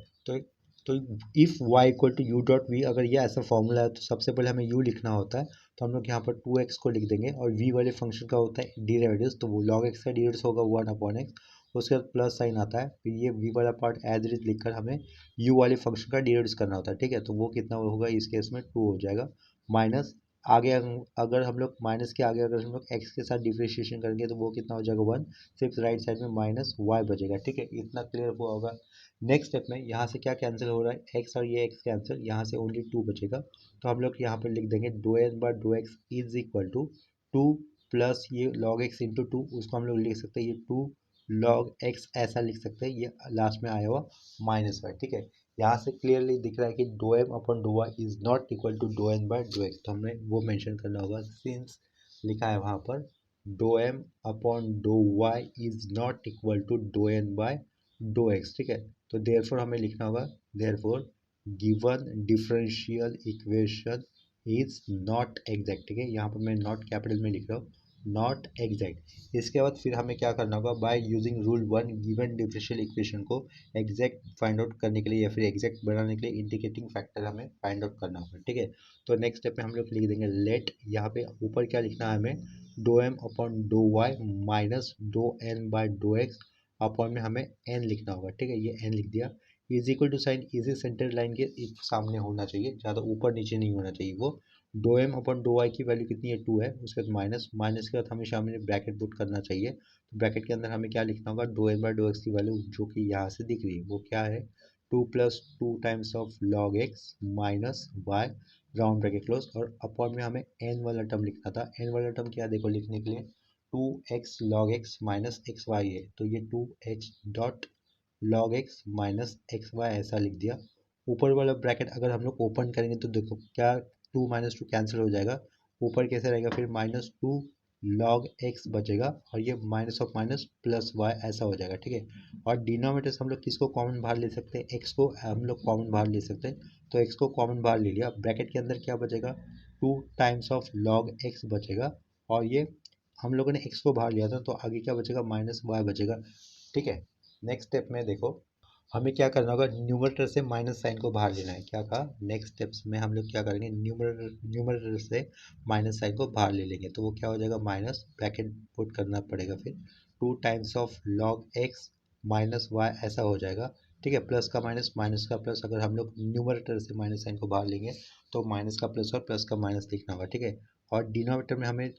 तो if y equal to u dot v, अगर ये ऐसा फॉर्मूला है तो सबसे पहले हमें u लिखना होता है। तो हम लोग यहाँ पर 2x को लिख देंगे, और v वाले फंक्शन का होता है डेरिवेटिव्स, तो वो log x का डेरिवेटिव्स होगा 1/x, उसके बाद प्लस साइन आता है, फिर ये v वाला पार्ट एज इट इज लिखकर हमें u वाले फंक्शन का डेरिवेटिव्स करना होता है, ठीक है। तो वो कितना होगा, इस केस में 2 हो जाएगा, माइनस आगे अगर हम लोग माइनस के आगे अगर हम लोग x के साथ डिफ्रेंशिएशन करेंगे तो वो कितना हो जाएगा 1, सिर्फ राइट साइड में माइनस y बचेगा, ठीक है। इतना क्लियर हुआ होगा। नेक्स्ट स्टेप में यहाँ से क्या कैंसिल हो रहा है, x और ये x कैंसिल, यहाँ से ओनली 2 बचेगा। तो हम लोग यहाँ पर लिख देंगे dou n bar dou x is equal to 2 plus ये लॉग एक्स इंटू 2, उसको हम लोग लिख सकते हैं ये 2 लॉग एक्स ऐसा लिख सकते हैं, ये लास्ट में आया हुआ माइनस वाई, ठीक है। यहाँ से क्लियरली दिख रहा है कि dough M upon dough Y is not equal to dough N by dough x, तो हमें वो मेंशन करना होगा, सिंस लिखा है वहाँ पर dou M upon dough Y is not equal to dough N by dough x, ठीक है। तो देयरफॉर हमें लिखना होगा, therefore given differential equation is not exact, ठीक है। यहाँ पर मैं नॉट कैपिटल में लिख रहा हूँ, नॉट एग्जैक्ट। इसके बाद फिर हमें क्या करना होगा, by using rule 1 given differential equation को एग्जैक्ट फाइंड आउट करने के लिए या फिर एग्जैक्ट बनाने के लिए इंडिकेटिंग फैक्टर हमें फाइंड आउट करना होगा, ठीक है। तो नेक्स्ट स्टेप में हम लोग लिख देंगे लेट, यहाँ पे ऊपर क्या लिखना है हमें, dough M upon dough Y minus dough N by dough x upon में हमें एन लिखना होगा, ठीक है। ये एन लिख दिया, इज इक्वल टू साइन इसी सेंटर लाइन के एक सामने होना चाहिए, ज़्यादा ऊपर नीचे नहीं होना चाहिए वो। Dou M upon dough y की वैल्यू कितनी है 2 है, उसके बाद माइनस, माइनस के बाद हमेशा हमें ब्रैकेट पुट करना चाहिए। तो ब्रैकेट के अंदर हमें क्या लिखना होगा, dou M by dough x की वैल्यू जो कि यहाँ से दिख रही है वो क्या है, 2 plus 2 times of log x minus y round bracket close, और अपॉन में हमें एन वाला टर्म लिखना था। एन वाला टर्म क्या देखो लिखने के लिए 2x log x minus x y है, तो ये 2x dot log x minus x y ऐसा लिख दिया। ऊपर वाला ब्रैकेट अगर हम लोग ओपन करेंगे तो देखो क्या 2 माइनस 2 कैंसिल हो जाएगा, ऊपर कैसे रहेगा फिर -2 log x बचेगा, और ये minus of minus plus y ऐसा हो जाएगा, ठीक है। और डिनोमिनेटर से हम लोग किसको कॉमन बाहर ले सकते हैं, x को हम लोग कॉमन बाहर ले सकते हैं। तो x को कॉमन बाहर ले लिया, ब्रैकेट के अंदर क्या बचेगा 2 टाइम्स ऑफ log x बचेगा, और ये हम लोगों ने x को बाहर लिया था, तो आगे क्या बचेगा, माइनस वाई बचेगा। ठीक है, नेक्स्ट स्टेप में देखो हमें क्या करना होगा, न्यूमरेटर से माइनस साइन को बाहर लेना है। क्या कहा, नेक्स्ट स्टेप्स में हम लोग क्या करेंगे, न्यूमरेटर से माइनस साइन को बाहर ले लेंगे, तो वो क्या हो जाएगा, माइनस ब्रैकेट पुट करना पड़ेगा, फिर 2 times of log x minus y ऐसा हो जाएगा। ठीक है, प्लस का माइनस, माइनस का प्लस, अगर हम लोग न्यूमरेटर से माइनस साइन को बाहर लेंगे तो माइनस का प्लस और प्लस का माइनस लिखना होगा। ठीक है, और डिनोमिनेटर में हमें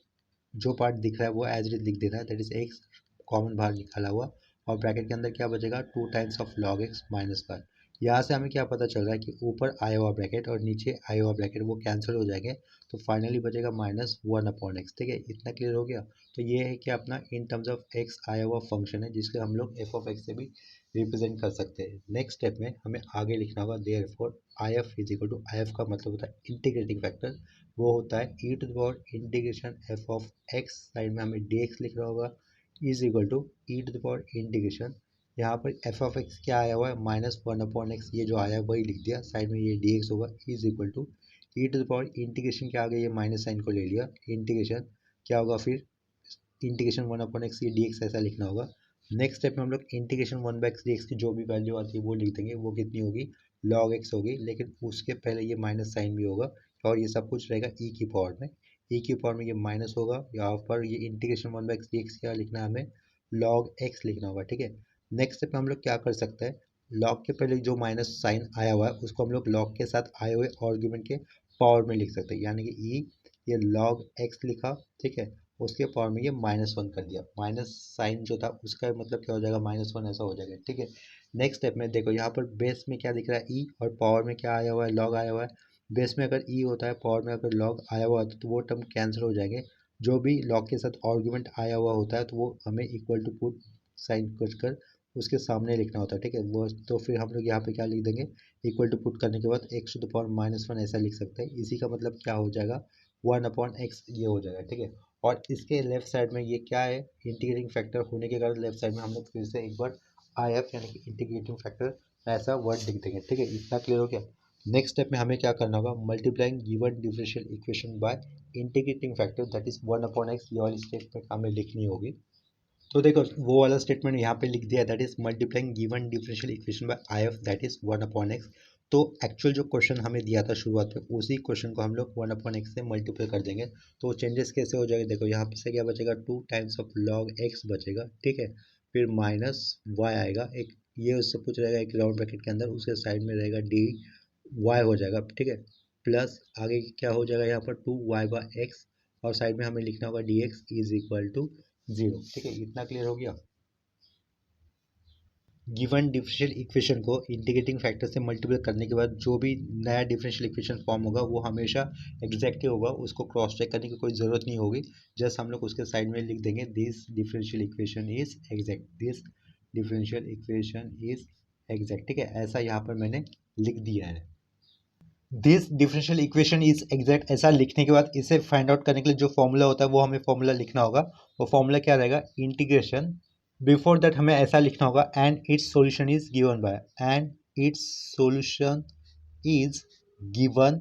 जो पार्ट दिख रहा है वो एज इट इज लिख देना है, दैट इज एक्स कॉमन बाहर निकाला हुआ, और ब्रैकेट के अंदर क्या बचेगा, 2 times of log x minus y. यहाँ से हमें क्या पता चल रहा है कि ऊपर आया हुआ ब्रैकेट और नीचे आया हुआ ब्रैकेट वो कैंसिल हो जाएंगे, तो फाइनली बचेगा माइनस वन अपॉन एक्स। ठीक है, इतना क्लियर हो गया। तो ये है कि अपना इन टर्म्स ऑफ एक्स आया हुआ फंक्शन है, जिसके हम लोग एफ ऑफ एक्स से भी रिप्रेजेंट कर सकते हैं। नेक्स्ट स्टेप में हमें आगे लिखना होगा, therefore I F is equal to, I F का मतलब होता है इंटीग्रेटिंग फैक्टर, वो होता है E to the power integration F of X, side में हमें डी एक्स लिख रहा होगा, is equal to E to the power integration, यहाँ पर एफ ऑफ एक्स क्या आया हुआ है, माइनस वन अपॉन एक्स, ये जो आया है वही लिख दिया, साइड में ये डी एक्स होगा, is equal to E to the power integration क्या आ गया, ये माइनस साइन को ले लिया, इंटीग्रेशन क्या होगा, फिर इंटीग्रेशन वन अपॉन एक्स, ये डी एक्स ऐसा लिखना होगा। नेक्स्ट स्टेप में हम लोग integration one by x D x की जो भी वैल्यू आती है वो लिख देंगे, वो कितनी होगी, लॉग एक्स होगी, लेकिन उसके पहले ये माइनस साइन भी होगा, और ये सब कुछ रहेगा ई की पावर में, ई की पावर में ये माइनस होगा, यहाँ पर ये integration one by x D x क्या लिखना है हमें, लॉग एक्स लिखना होगा। ठीक है, नेक्स्ट स्टेप में हम लोग क्या कर सकते हैं, लॉग के पहले जो माइनस साइन आया हुआ है उसको हम लोग लॉग के साथ आए हुए आर्ग्यूमेंट के पावर में लिख सकते हैं, यानी कि ई, ये लॉग एक्स लिखा, ठीक है, उसके पावर में ये माइनस वन कर दिया, माइनस साइन जो था उसका मतलब क्या हो जाएगा, माइनस वन ऐसा हो जाएगा। ठीक है, नेक्स्ट स्टेप में देखो यहाँ पर बेस में क्या दिख रहा है, ई, और पावर में क्या आया हुआ है, लॉग आया हुआ है। बेस में अगर ई होता है, पावर में अगर लॉग आया हुआ होता है, तो वो टर्म कैंसिल हो जाएंगे, जो भी लॉग के साथ आर्ग्यूमेंट आया हुआ होता है तो वो हमें इक्वल टू पुट साइन कर उसके सामने लिखना होता है। ठीक है, वो तो फिर हम लोग यहाँ पे क्या लिख देंगे, इक्वल टू पुट करने के बाद x to the power minus one ऐसा लिख सकते हैं, इसी का मतलब क्या हो जाएगा, वन अपॉन एक्स ये हो जाएगा। ठीक है, और इसके लेफ्ट साइड में ये क्या है, इंटीग्रेटिंग फैक्टर होने के कारण लेफ्ट साइड में हम लोग फिर से एक बार आई एफ यानी कि इंटीग्रेटिंग फैक्टर ऐसा वर्ड लिख देंगे। ठीक है, इतना क्लियर हो गया। नेक्स्ट स्टेप में हमें क्या करना होगा, multiplying given differential equation by integrating factor, that is one upon x, ये वाली स्टेटमेंट हमें लिखनी होगी। तो देखो वो वाला स्टेटमेंट यहाँ पे लिख दिया, that is multiplying given differential equation bye I F, that is one upon x. तो एक्चुअल जो क्वेश्चन हमें दिया था शुरुआत में, उसी क्वेश्चन को हम लोग वन अपॉन एक्स से मल्टीप्लाई कर देंगे, तो चेंजेस कैसे हो जाएगा, देखो यहाँ पे से क्या बचेगा, 2 टाइम्स ऑफ लॉग एक्स बचेगा। ठीक है, फिर माइनस वाई आएगा, एक ये उससे पूछ रहेगा एक राउंड ब्रैकेट के अंदर, उसके साइड में रहेगा डी वाई हो जाएगा। ठीक है, प्लस आगे क्या हो जाएगा, यहाँ पर 2y/x, और साइड में हमें लिखना होगा d x is equal to zero. ठीक है, इतना क्लियर हो गया। गिवन डिफरेंशियल इक्वेशन को इंटीग्रेटिंग फैक्टर से मल्टीप्लाई करने के बाद जो भी नया डिफरेंशियल इक्वेशन फॉर्म होगा वो हमेशा एग्जैक्ट ही होगा, उसको क्रॉस चेक करने की कोई ज़रूरत नहीं होगी। जस्ट हम लोग उसके साइड में लिख देंगे, this differential equation is exact, this differential equation is exact. ठीक है, ऐसा यहाँ पर मैंने लिख दिया है। This differential equation is exact ऐसा लिखने के बाद इसे फाइंड आउट करने के लिए जो फॉर्मूला होता है वो हमें फॉर्मूला लिखना होगा। वो फॉर्मूला क्या रहेगा, इंटीग्रेशन, बिफोर दैट हमें ऐसा लिखना होगा, and its solution is given bye, and its solution is given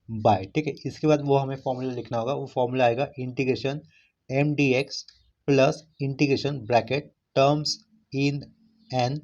bye. ठीक है, इसके बाद वो हमें फॉर्मूला लिखना होगा, वो फॉर्मूला आएगा integration M D x plus integration bracket terms in N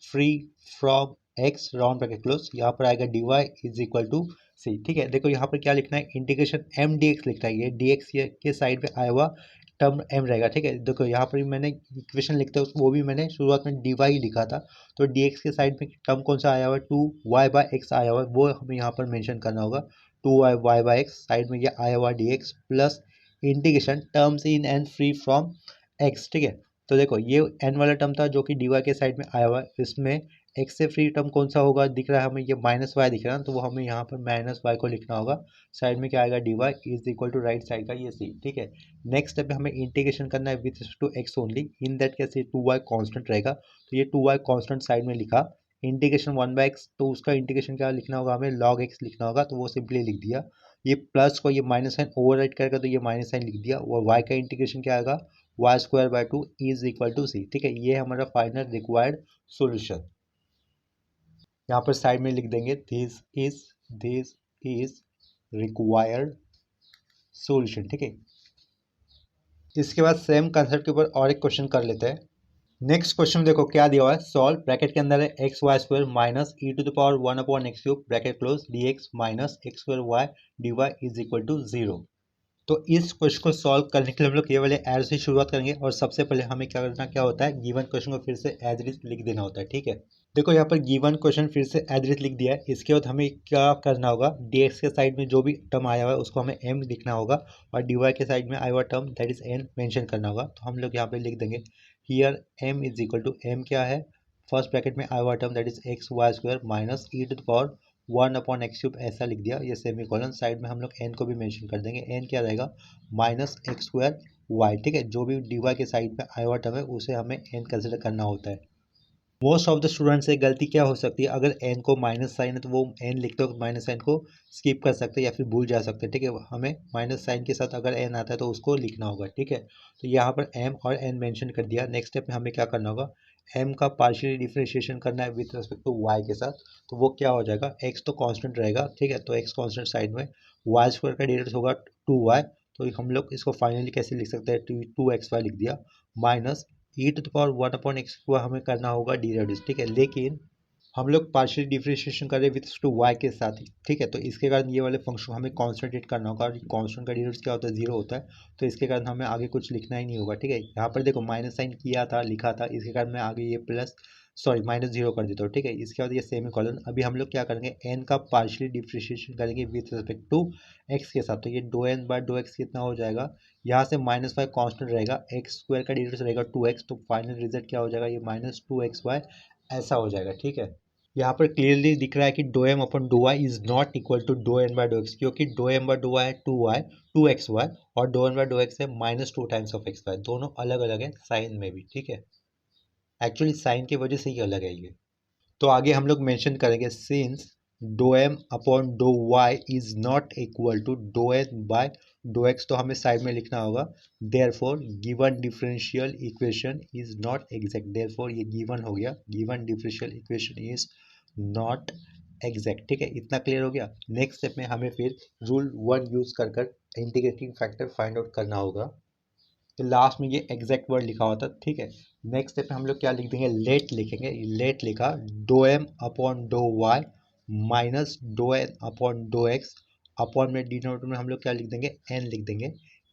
free from X round bracket close, यहाँ पर आएगा D Y is equal to C. ठीक है, देखो यहाँ पर क्या लिखना है, इंटीग्रेशन एम डी एक्स लिखना है, ये डी एक्स के साइड पे आया हुआ टर्म एम रहेगा। ठीक है, देखो यहाँ पर मैंने इक्वेशन लिखते हैं वो भी मैंने शुरुआत में डी वाई लिखा था, तो डी एक्स के साइड में टर्म कौन सा आया हुआ है, 2y/x आया हुआ है, वो हमें यहाँ पर मेंशन करना होगा। 2y/x साइड में ये आया हुआ D x plus integration terms in and free from x. ठीक है, तो देखो ये एन वाला टर्म था जो कि डी वाई के साइड में आया हुआ है, इसमें एक्स से फ्री टर्म कौन सा होगा दिख रहा है हमें, ये माइनस वाई दिख रहा है ना, तो वो हमें यहाँ पर माइनस वाई को लिखना होगा, साइड में क्या आएगा D Y is equal to right side का ये सी। ठीक है, नेक्स्ट स्टेप में हमें इंटीग्रेशन करना है with respect to x only, in that case ये 2y कॉन्स्टेंट रहेगा, तो ये 2y कॉन्स्टेंट साइड में लिखा। इंटीग्रेशन 1/x, तो उसका इंटीग्रेशन क्या लिखना होगा, हमें log x लिखना होगा, तो वो सिंपली लिख दिया। ये प्लस को ये माइनस साइन ओवरराइट करेगा, तो ये माइनस साइन लिख दिया, और y का इंटीग्रेशन क्या आएगा, y²/2 is equal to C. ठीक है, ये हमारा फाइनल रिक्वायर्ड सॉल्यूशन, यहाँ पर साइड में लिख देंगे, दिस इज रिक्वायर्ड सॉल्यूशन। ठीक है, इसके बाद सेम कंसेप्ट के ऊपर और एक क्वेश्चन कर लेते हैं। नेक्स्ट क्वेश्चन देखो क्या दिया हुआ है, सॉल्व ब्रैकेट के अंदर है x y square minus e to the power 1/x³ bracket close d x minus x square y d Y is equal to 0। तो इस क्वेश्चन को सॉल्व करने के लिए हम लोग ये वाले एरो से शुरुआत करेंगे और सबसे पहले हमें क्या करना क्या होता है, गिवन क्वेश्चन को फिर से एज इट इज लिख देना होता है। ठीक है, देखो यहाँ पर गिवन क्वेश्चन फिर से एज इट इज लिख दिया है। इसके बाद हमें क्या करना होगा, dx के साइड में जो भी टर्म आया हुआ है उसको हमें m लिखना होगा और dy के साइड में आया हुआ term that is n mention करना होगा। तो हम लोग यहाँ पे लिख देंगे here m is equal to m क्या है, फर्स्ट ब्रैकेट में आया हुआ term that is x y square minus e to the power 1/x³ ऐसा लिख दिया, ये सेमी कॉलन। साइड में हम लोग n को भी मेंशन कर देंगे, n क्या रहेगा माइनस एक्स स्क्वायर वाई। ठीक है, जो भी dy के साइड में आया हुआ टर्म है उसे हमें n कंसिडर करना होता है। मोस्ट ऑफ द स्टूडेंट से गलती क्या हो सकती है, अगर एन को माइनस साइन है तो वो एन लिखते हो माइनस साइन को स्किप कर सकते हैं या फिर भूल जा सकते हैं। ठीक है, हमें माइनस साइन के साथ अगर एन आता है तो उसको लिखना होगा। ठीक है, तो यहाँ पर एम और एन मेंशन कर दिया। नेक्स्ट स्टेप में हमें क्या करना होगा, एम का पार्शियली डिफरेंशिएशन करना है विथ रिस्पेक्ट टू वाई के साथ। तो वो क्या हो जाएगा, एक्स तो कांस्टेंट रहेगा। ठीक है, तो एक्स कांस्टेंट साइड में वाई स्क्वायर का डेरिवेटिव होगा 2y। तो हम लोग इसको फाइनली कैसे लिख सकते हैं, 2xy लिख दिया minus e to the power 1/x को हमें करना होगा डेरिवेटिव। ठीक है, लेकिन हम लोग पार्शियल डिफरेंशिएशन कर रहे हैं विथ टू वाई के साथ ही। ठीक है, तो इसके कारण ये वाले फंक्शन हमें कॉन्सेंट्रेट करना होगा और कॉन्स्टेंट का डेरिवेटिव क्या होता है, 0 होता है। तो इसके कारण हमें आगे कुछ लिखना ही नहीं होगा। ठीक है, यहाँ पर देखो माइनस साइन किया था लिखा था, इसके कारण मैं आगे ये प्लस सॉरी माइनस 0 कर देता हूँ। ठीक है, इसके बाद ये सेमी कॉलन। अभी हम लोग क्या करेंगे, एन का पार्शियली डिफरेंशिएशन करेंगे विथ रिस्पेक्ट टू एक्स के साथ। तो ये dou N by dough x कितना हो जाएगा, यहाँ से -5 कांस्टेंट रहेगा, एक्स स्क्वायर का डेरिवेटिव रहेगा 2x। तो फाइनल रिजल्ट क्या हो जाएगा, ये -2xy ऐसा हो जाएगा। ठीक है, यहाँ पर क्लियरली दिख रहा है कि डो एम अपन डो Y is not equal to dough N by dough X, क्योंकि डो एम बाय डो वाई है 2x y और डो एन बाय डो एक्स है -2 टाइम्स ऑफ एक्स वाई। दोनों अलग अलग है साइन में भी। ठीक है, एक्चुअली साइन की वजह से ही अलग है ये। तो आगे हम लोग मेंशन करेंगे since dough M upon dough Y is not equal to dough N by dough x, तो हमें साइड में लिखना होगा therefore given differential equation is not exact. Therefore ये गिवन हो गया, given differential equation is not exact. ठीक है, इतना क्लियर हो गया। नेक्स्ट स्टेप में हमें फिर रूल 1 यूज कर इंटीग्रेटिंग फैक्टर फाइंड आउट करना होगा। तो लास्ट में ये एग्जैक्ट वर्ड लिखा होता है। ठीक है, नेक्स्ट स्टेप में हम लोग क्या लिख देंगे, लेट लिखेंगे। लेट लिखा dou M upon dough Y minus dough n upon dough x upon में डिनोमिनेटर में हम लोग क्या लिख देंगे, एन लिख देंगे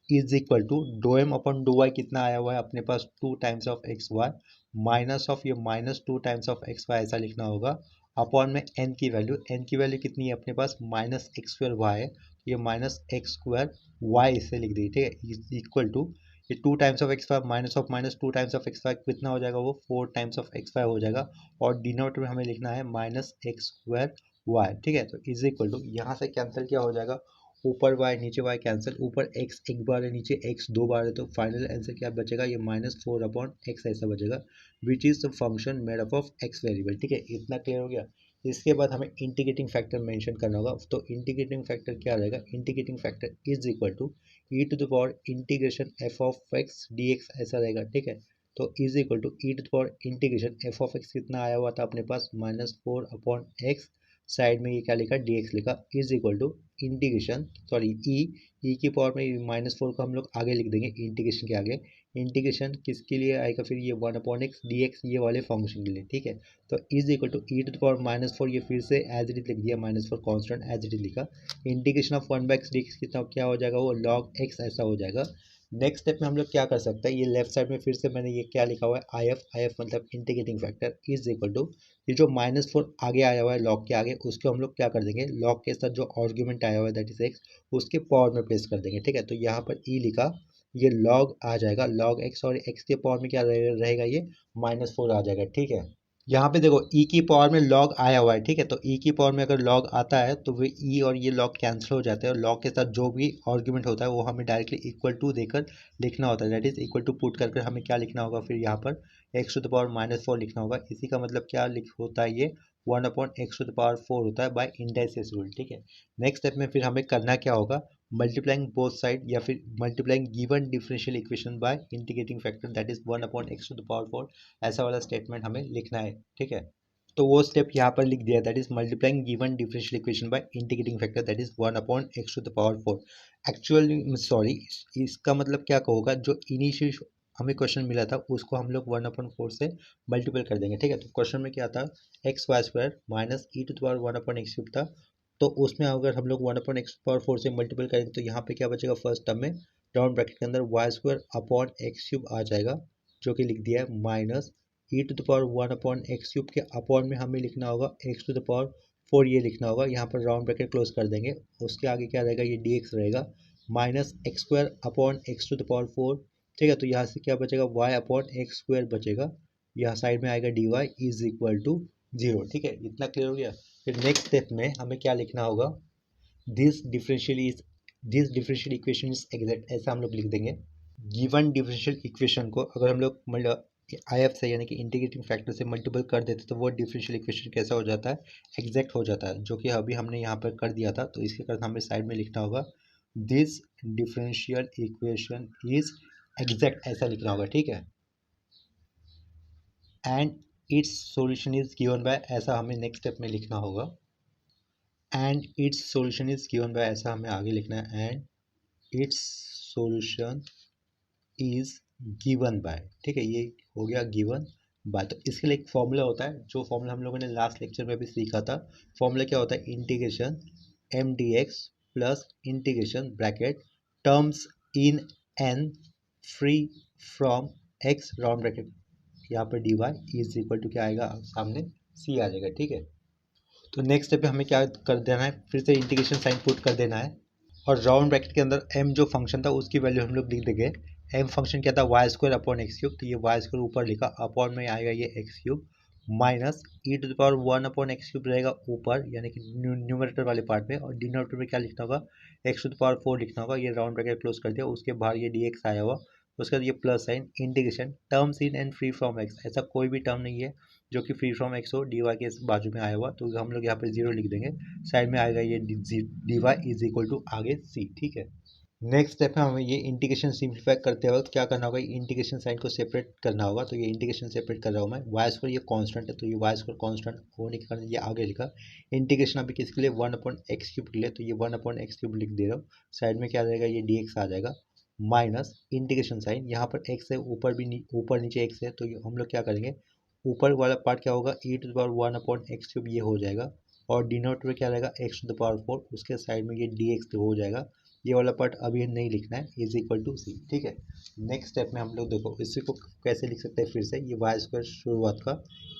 is equal to dou M upon dough y कितना आया हुआ है अपने पास 2 times of x y minus of ये -2 टाइम्स ऑफ एक्स वाई ऐसा लिखना होगा अपॉन में एन की वैल्यू कितनी है अपने पास -x² वाई है। तो ये -x² वाई इससे लिख दी। ठीक है, इज इक्वल टू ये 2 times of x y -2 times of x y कितना हो जाएगा, वो 4 टाइम्स ऑफ एक्स वाई हो जाएगा और डिनोमिनेटर में हमें लिखना है -x² वाई। ठीक है, तो इज इक्वल टू यहाँ से कैंसिल क्या हो जाएगा, ऊपर वाई नीचे वाई कैंसिल, ऊपर x एक बार है नीचे x 2 बार है, तो फाइनल आंसर क्या बचेगा, ये -4/x ऐसा बचेगा which is the function made up of x variable. ठीक है, इतना क्लियर हो गया। इसके बाद हमें इंटीग्रेटिंग फैक्टर मेंशन करना होगा। तो इंटीग्रेटिंग फैक्टर क्या रहेगा, integrating factor is equal to E to the power integration F of x D x ऐसा रहेगा। ठीक है, तो is equal to E to the power integration F of x कितना आया हुआ था अपने पास -4/x, साइड में ये क्या लिखा डी एक्स लिखा is equal to integration sorry E की पावर में -4 को हम लोग आगे लिख देंगे इंटीग्रेशन के आगे। इंटीग्रेशन किसके लिए आएगा फिर, ये 1/x डी एक्स ये वाले फंक्शन के लिए। ठीक है, तो is equal to E to the power -4 ये फिर से एज इट इज लिख दिया, -4 कांस्टेंट एज इट इज लिखा। Integration of 1/x D x कितना क्या हो जाएगा, वो log x ऐसा हो जाएगा। नेक्स्ट स्टेप में हम लोग क्या कर सकते हैं, ये लेफ्ट साइड में फिर से मैंने ये क्या लिखा हुआ है आई एफ मतलब integrating factor is equal to ये जो -4 आगे आया हुआ है लॉग के आगे, उसको हम लोग क्या कर देंगे, लॉग के साथ जो आर्ग्यूमेंट आया हुआ है दैट इज एक्स उसके पावर में प्लेस कर देंगे। ठीक है, तो यहाँ पर ई लिखा, ये लॉग आ जाएगा लॉग एक्स और एक्स के पावर में क्या रहेगा ये -4 आ जाएगा। ठीक है, यहाँ पे देखो ई की पावर में लॉग आया हुआ है। ठीक है, तो ई की पावर में अगर लॉग आता है तो वे ई और ये लॉग कैंसिल हो जाते हैं और लॉग के साथ जो भी आर्ग्यूमेंट होता है वो हमें डायरेक्टली इक्वल टू देकर लिखना होता है। That is equal to put करके हमें क्या लिखना होगा फिर यहाँ पर एक्स टू द पावर -4 लिखना होगा। इसी का मतलब क्या लिख होता है, ये 1/x टू द पावर 4 होता है बाय इंडाइसिस रूल। ठीक है, नेक्स्ट स्टेप में फिर हमें करना क्या होगा, मल्टीप्लाइंग बोथ साइड या फिर multiplying given differential equation by integrating factor that is 1/x to the power 4 ऐसा वाला स्टेटमेंट हमें लिखना है। ठीक है, तो वो स्टेप यहाँ पर लिख दिया, that is multiplying given differential equation by integrating factor that is 1/x⁴। Actually sorry, इसका मतलब क्या होगा, जो इनिशियल हमें क्वेश्चन मिला था उसको हम लोग 1/4 से मल्टीपल कर देंगे, ठीक है। तो क्वेश्चन में क्या था, XY² माइनस e⁻1/x³ था। तो उसमें अगर हम लोग 1/x⁴ से मल्टीपल करेंगे तो यहाँ पे क्या बचेगा, फर्स्ट टर्म में राउंड ब्रैकेट के अंदर y² आ जाएगा, जो कि लिख दिया है माइनस e⁻1/x³ के अपॉन में हमें लिखना होगा x⁴, ये लिखना होगा, यहाँ पर राउंड ब्रैकेट क्लोज कर देंगे। उसके आगे क्या रहेगा, ये dx रहेगा माइनस x² ठीक है। तो यहाँ से क्या बचेगा, y/x² बचेगा, यहाँ साइड में आएगा dy इज इक्वल टू 0, ठीक है। इतना क्लियर हो गया। फिर नेक्स्ट स्टेप में हमें क्या लिखना होगा, this differential equation is exact, ऐसा हम लोग लिख देंगे। गिवन डिफरेंशियल इक्वेशन को अगर हम लोग मतलब IF से यानी कि इंटीग्रेटिंग फैक्टर से मल्टीपल कर देते तो वो डिफरेंशियल इक्वेशन कैसा हो जाता है, एग्जैक्ट हो जाता है, जो कि अभी हमने यहाँ पर कर दिया था। तो इसके कारण हमें साइड में लिखना होगा this differential equation is exact, ऐसा लिखना होगा, ठीक है। And its solution is given by, ऐसा हमें नेक्स्ट स्टेप में लिखना होगा। And its solution is given by, ऐसा हमें आगे लिखना है। And its solution is given bye, ठीक है, ये हो गया गिवन बाय। तो इसके लिए एक फॉर्मूला होता है, जो फॉर्मूला हम लोगों ने लास्ट लेक्चर में भी सीखा था। फॉर्मूला क्या होता है, integration mdx plus integration bracket terms in n free from x round bracket, यहाँ पर dy इज इक्वल टू क्या आएगा, सामने c आ जाएगा, ठीक है। तो नेक्स्ट स्टेप पे हमें क्या कर देना है, फिर से इंटीग्रेशन साइन पुट कर देना है, और राउंड ब्रैकेट के अंदर m जो फंक्शन था उसकी वैल्यू हम लोग लिख देंगे। m फंक्शन क्या था, y² तो ये y² ऊपर लिखा, अपॉन में आएगा ये x³ माइनस e⁻1/x³ रहेगा ऊपर, यानी कि न्यूमरेटर वाले पार्ट में, और डिनोमिनेटर में क्या लिखना होगा, x⁴ लिखना होगा। ये राउंड ब्रैकेट क्लोज कर दिया, उसके बाहर ये dx आया हुआ, उसके बाद ये plus sign, integration terms in and free from x, ऐसा कोई भी टर्म नहीं है जो कि फ्री फ्रॉम x हो, dy के बाजू में आया हुआ, तो हम लोग यहाँ पे 0 लिख देंगे। साइड में आएगा ये dy इज इक्वल टू आगे c, ठीक है। नेक्स्ट स्टेप है, हमें ये इंटीग्रेशन सिंप्लीफाई करते वक्त क्या करना होगा, इंटीग्रेशन साइन को सेपरेट करना होगा। तो ये इंटीग्रेशन सेपरेट कर रहा हूँ मैं, y² ये कांस्टेंट है, तो ये y² कांस्टेंट होने के कारण ये आगे लिखा। इंटीग्रेशन अभी किसके लिए, 1/x³ के लिए, तो ये 1/x³ लिख दे रहा हूँ। साइड में क्या रहेगा, ये dx आ जाएगा माइनस इंटीग्रेशन साइन, यहाँ पर x है, ऊपर भी ऊपर नीचे x है, तो ये हम लोग क्या करेंगे, ऊपर वाला पार्ट क्या होगा, e⁻1/x³ ये हो जाएगा, और डिनोमिनेटर में क्या रहेगा, x⁴, उसके साइड में ये dx हो जाएगा। ये वाला पार्ट अभी नहीं लिखना है, इज इक्वल टू सी, ठीक है। नेक्स्ट स्टेप में हम लोग देखो इसी को कैसे लिख सकते हैं, फिर से ये y² शुरुआत का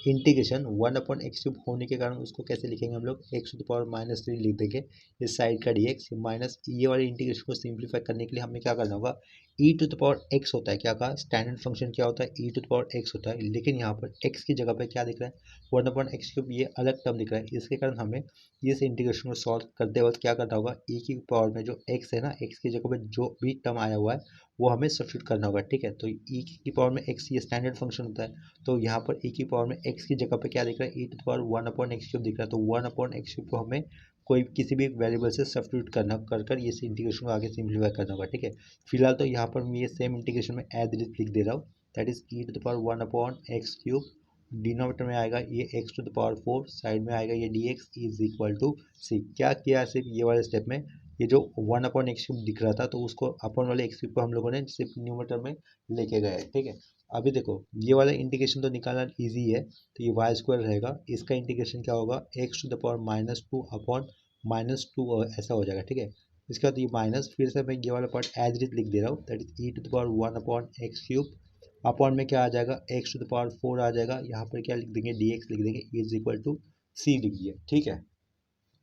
इंटीग्रेशन 1/x³ होने के कारण उसको कैसे लिखेंगे हम लोग, x⁻−3 लिख देंगे, इस साइड का dx माइनस ये वाले इंटीग्रेशन को सिंप्लीफाई करने के लिए हमें क्या करना होगा, e⁻x होता है, क्या कहा, स्टैंडर्ड फंक्शन क्या होता है, e⁻x होता है, लेकिन यहाँ पर x की जगह पे क्या दिख रहा है, 1/x³, ये अलग टर्म दिख रहा है। इसके कारण हमें इस इंटीग्रेशन को सॉल्व करते वक्त क्या करना होगा, e की पावर में जो x है ना, x की जगह पे जो भी टर्म आया हुआ है वो हमें सब्स्टिट्यूट करना होगा, ठीक है। तो e की पावर में x ये स्टैंडर्ड फंक्शन होता है, तो यहाँ पर e की पावर में x की जगह पे क्या दिख रहा है, e⁻1/x³ दिख रहा है, तो 1/x³ को हमें कोई किसी भी वेरिएबल से सब्स्टिट्यूट करना कर कर इस इंटीग्रेशन को आगे सिंप्लीफाई करना होगा, ठीक है। फिलहाल तो यहाँ पर मैं ये सेम इंटीग्रेशन में एज इट इज लिख दे रहा हूँ, दैट इज e⁻1/x³, डिनोमिनेटर में आएगा ये x⁴, साइड में आएगा ये dx इज इक्वल टू सी। क्या किया सिर्फ ये वाले स्टेप में, ये जो 1/x³ दिख रहा था तो उसको अपन वाले x³ को हम लोगों ने सिर्फ न्यूमरेटर में लेके गए, ठीक है। अभी देखो ये वाला इंटीग्रेशन तो निकालना इजी है, तो ये y² रहेगा, इसका इंटीग्रेशन क्या होगा, x⁻−2 अपॉन -2 ऐसा हो जाएगा, ठीक है। इसके बाद ये माइनस, फिर से मैं ये वाला पार्ट एज इट लिख दे रहा हूँ, दैट इज e⁻1/x³ अपॉन में क्या आ जाएगा, x⁴ आ जाएगा, यहाँ पर क्या लिख देंगे, dx लिख देंगे, इज इक्वल टू सी लिख दिया, ठीक है।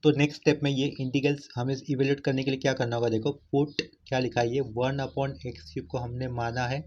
तो नेक्स्ट स्टेप में ये इंटीग्रल्स हमें इवेल्यूएट करने के लिए क्या करना होगा, देखो पुट क्या लिखा है, ये 1/x³ को हमने माना है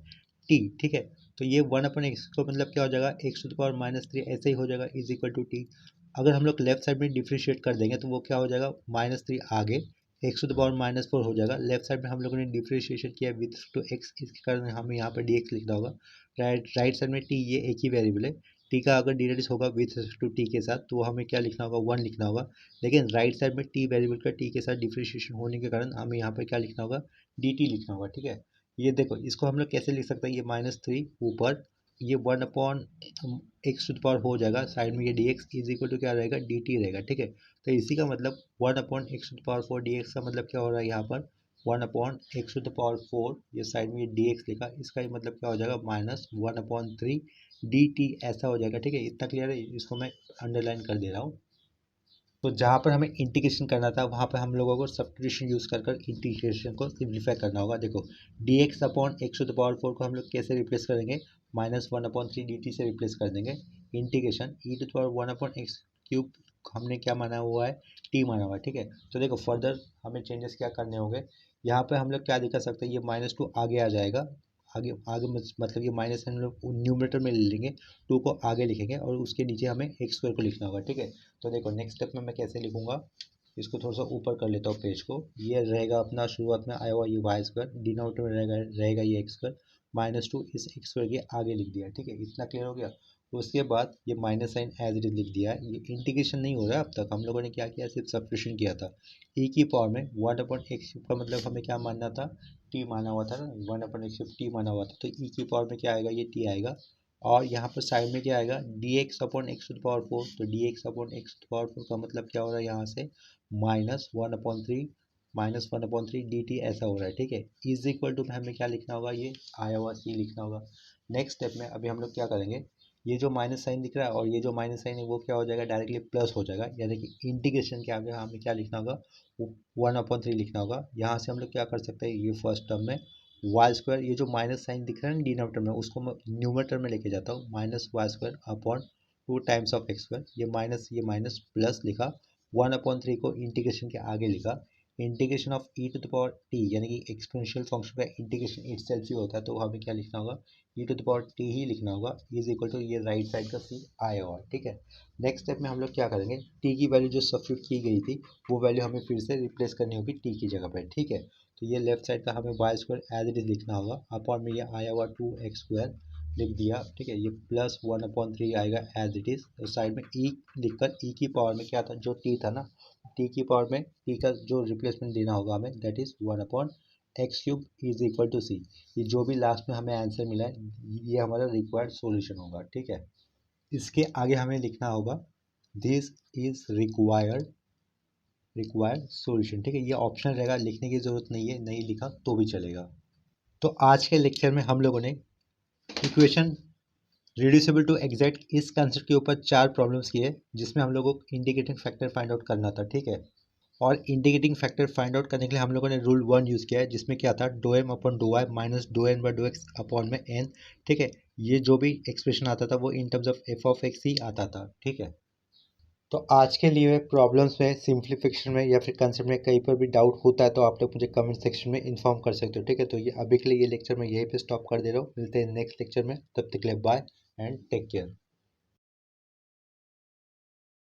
t, ठीक है। तो ये 1/x को मतलब क्या हो जाएगा, x⁻−3 ऐसे ही हो जाएगा, इज इक्वल टू टी। अगर हम लोग लेफ्ट साइड में डिफ्रेंशिएट कर देंगे तो वो क्या हो जाएगा, -3 आगे x⁻⁻4 हो जाएगा। लेफ्ट साइड में हम लोगों ने डिफ्रेंशिएशन किया विथ टू x, इसके कारण हमें यहाँ पर dx लिखना होगा। राइट साइड में t, ये एक ही वेरिएबल है, टी का अगर डिराइज होगा विथ टू टी के साथ तो हमें क्या लिखना होगा, 1 लिखना होगा। लेकिन राइट साइड में टी वेरिएबल का टी के साथ डिफ्रेंशिएशन होने के कारण हमें यहाँ पर क्या लिखना होगा, dt लिखना होगा, ठीक है। ये देखो इसको हम लोग कैसे लिख सकते हैं, ये -3 ऊपर ये 1/x⁴ हो जाएगा, साइड में ये dx इज इक्वल टू क्या रहेगा, dt रहेगा। ठीक है, तो इसी का मतलब 1/x⁴ dx का मतलब क्या हो रहा है यहाँ पर 1/x⁴, ये साइड में ये dx लिखा, इसका ही मतलब क्या हो जाएगा -1/3 dt ऐसा हो जाएगा। ठीक है, इतना क्लियर है, इसको मैं अंडरलाइन कर दे रहा हूँ। तो जहाँ पर हमें इंटीग्रेशन करना था वहाँ पर हम लोगों को सब्स्टिट्यूशन यूज़ कर कर इंटीग्रेशन को सिंप्लीफाई करना होगा। देखो dx/x⁴ को हम लोग कैसे रिप्लेस करेंगे, -1/3 dt से रिप्लेस कर देंगे। इंटीग्रेशन e⁴ हमने क्या माना हुआ है, t माना हुआ है। ठीक है, तो देखो फर्दर हमें चेंजेस क्या करने होंगे, यहाँ पर हम लोग क्या दिखा सकते हैं, ये -2 आगे आ जाएगा, आगे आगे मतलब ये माइनस हम लोग न्यूमरेटर में ले लेंगे, 2 को आगे लिखेंगे और उसके नीचे हमें x² को लिखना होगा। ठीक है, तो देखो नेक्स्ट स्टेप में मैं कैसे लिखूंगा, इसको थोड़ा सा ऊपर कर लेता हूँ पेज को। ये रहेगा अपना शुरुआत में आया हुआ ये y², डिनोमिनेटर में रहेगा ये x², -2 इस x² के आगे लिख दिया। ठीक है, इतना क्लियर हो गया। उसके बाद ये minus sign as it is लिख दिया है, ये इंटीग्रेशन नहीं हो रहा है। अब तक हम लोगों ने क्या किया, सिर्फ सब्स्टिट्यूशन किया था। e⁴ में 1/x³ का मतलब हमें क्या मानना था, t माना हुआ था ना, 1/x³ t माना हुआ था, तो e⁴ में क्या आएगा, ये t आएगा। और यहाँ पर साइड में क्या आएगा, dx/x⁴, तो dx/x⁴ का मतलब क्या हो रहा है यहाँ से -1/3 dt ऐसा हो रहा है। ठीक है, इज इक्वल टू में हमें क्या लिखना होगा, ये आया हुआ c लिखना होगा। नेक्स्ट स्टेप में अभी हम लोग क्या करेंगे, ये जो माइनस साइन दिख रहा है और ये जो माइनस साइन है वो क्या हो जाएगा, डायरेक्टली प्लस हो जाएगा, यानी कि इंटीग्रेशन के आगे हमें क्या लिखना होगा, 1/3 लिखना होगा। यहाँ से हम लोग क्या कर सकते हैं, ये फर्स्ट टर्म में y², ये जो माइनस साइन दिख रहा है ना डिनोमिनेटर में, उसको मैं न्यूमरेटर में लेके जाता हूँ, -y²/2 टाइम्स ऑफ x², ये माइनस प्लस लिखा, 1/3 को इंटीग्रेशन के आगे लिखा। इंटीग्रेशन ऑफ e⁴t यानी कि एक्सपोनेंशियल फंक्शन का इंटीग्रेशन इटसेल्फ ही होता है, तो हमें क्या लिखना होगा, e⁴t ही लिखना होगा, इज इक्वल टू ये राइट साइड का c आया हुआ। ठीक है, नेक्स्ट स्टेप में हम लोग क्या करेंगे, t की वैल्यू जो सब्स्टिट्यूट की गई थी वो वैल्यू हमें फिर से रिप्लेस करनी होगी t की जगह पर। ठीक है, तो ये लेफ्ट साइड का हमें y² एज इट इज लिखना होगा, अपॉन में ये आया हुआ 2x² लिख दिया। ठीक है, ये प्लस 1/3 आएगा एज इट इज, तो साइड में e लिखकर e की पावर में क्या था, जो t था ना, t की पावर में t का जो रिप्लेसमेंट देना होगा हमें, that is 1/x³ is equal to c। ये जो भी लास्ट में हमें आंसर मिला है ये हमारा रिक्वायर्ड सॉल्यूशन होगा। ठीक है, इसके आगे हमें लिखना होगा दिस इज रिक्वायर्ड सॉल्यूशन। ठीक है, ये ऑप्शन रहेगा, लिखने की ज़रूरत नहीं है, नहीं लिखा तो भी चलेगा। तो आज के लेक्चर में हम लोगों ने इक्वेशन रिड्यूसिबल टू एग्जैक्ट इस कंसेप्ट के ऊपर 4 प्रॉब्लम्स किए, जिसमें हम लोगों को इंडिकेटिंग फैक्टर फाइंड आउट करना था। ठीक है, और इंडिकेटिंग फैक्टर फाइंड आउट करने के लिए हम लोगों ने रूल 1 यूज़ किया है, जिसमें क्या था, dm/y माइनस dn/x अपॉन में n। ठीक है, ये जो भी एक्सप्रेशन आता था वो इन टर्म्स ऑफ f(x) ही आता था। ठीक है, तो आज के लिए प्रॉब्लम्स में सिंप्लीफिकेशन में या फिर कंसेप्ट में कहीं पर भी डाउट होता है तो आप लोग मुझे कमेंट सेक्शन में इन्फॉर्म कर सकते हो। ठीक है, तो ये अभी के लिए ये लेक्चर मैं यहीं पे स्टॉप कर दे रहा हूँ, मिलते हैं नेक्स्ट लेक्चर में, तब तक के लिए बाय एंड टेक केयर।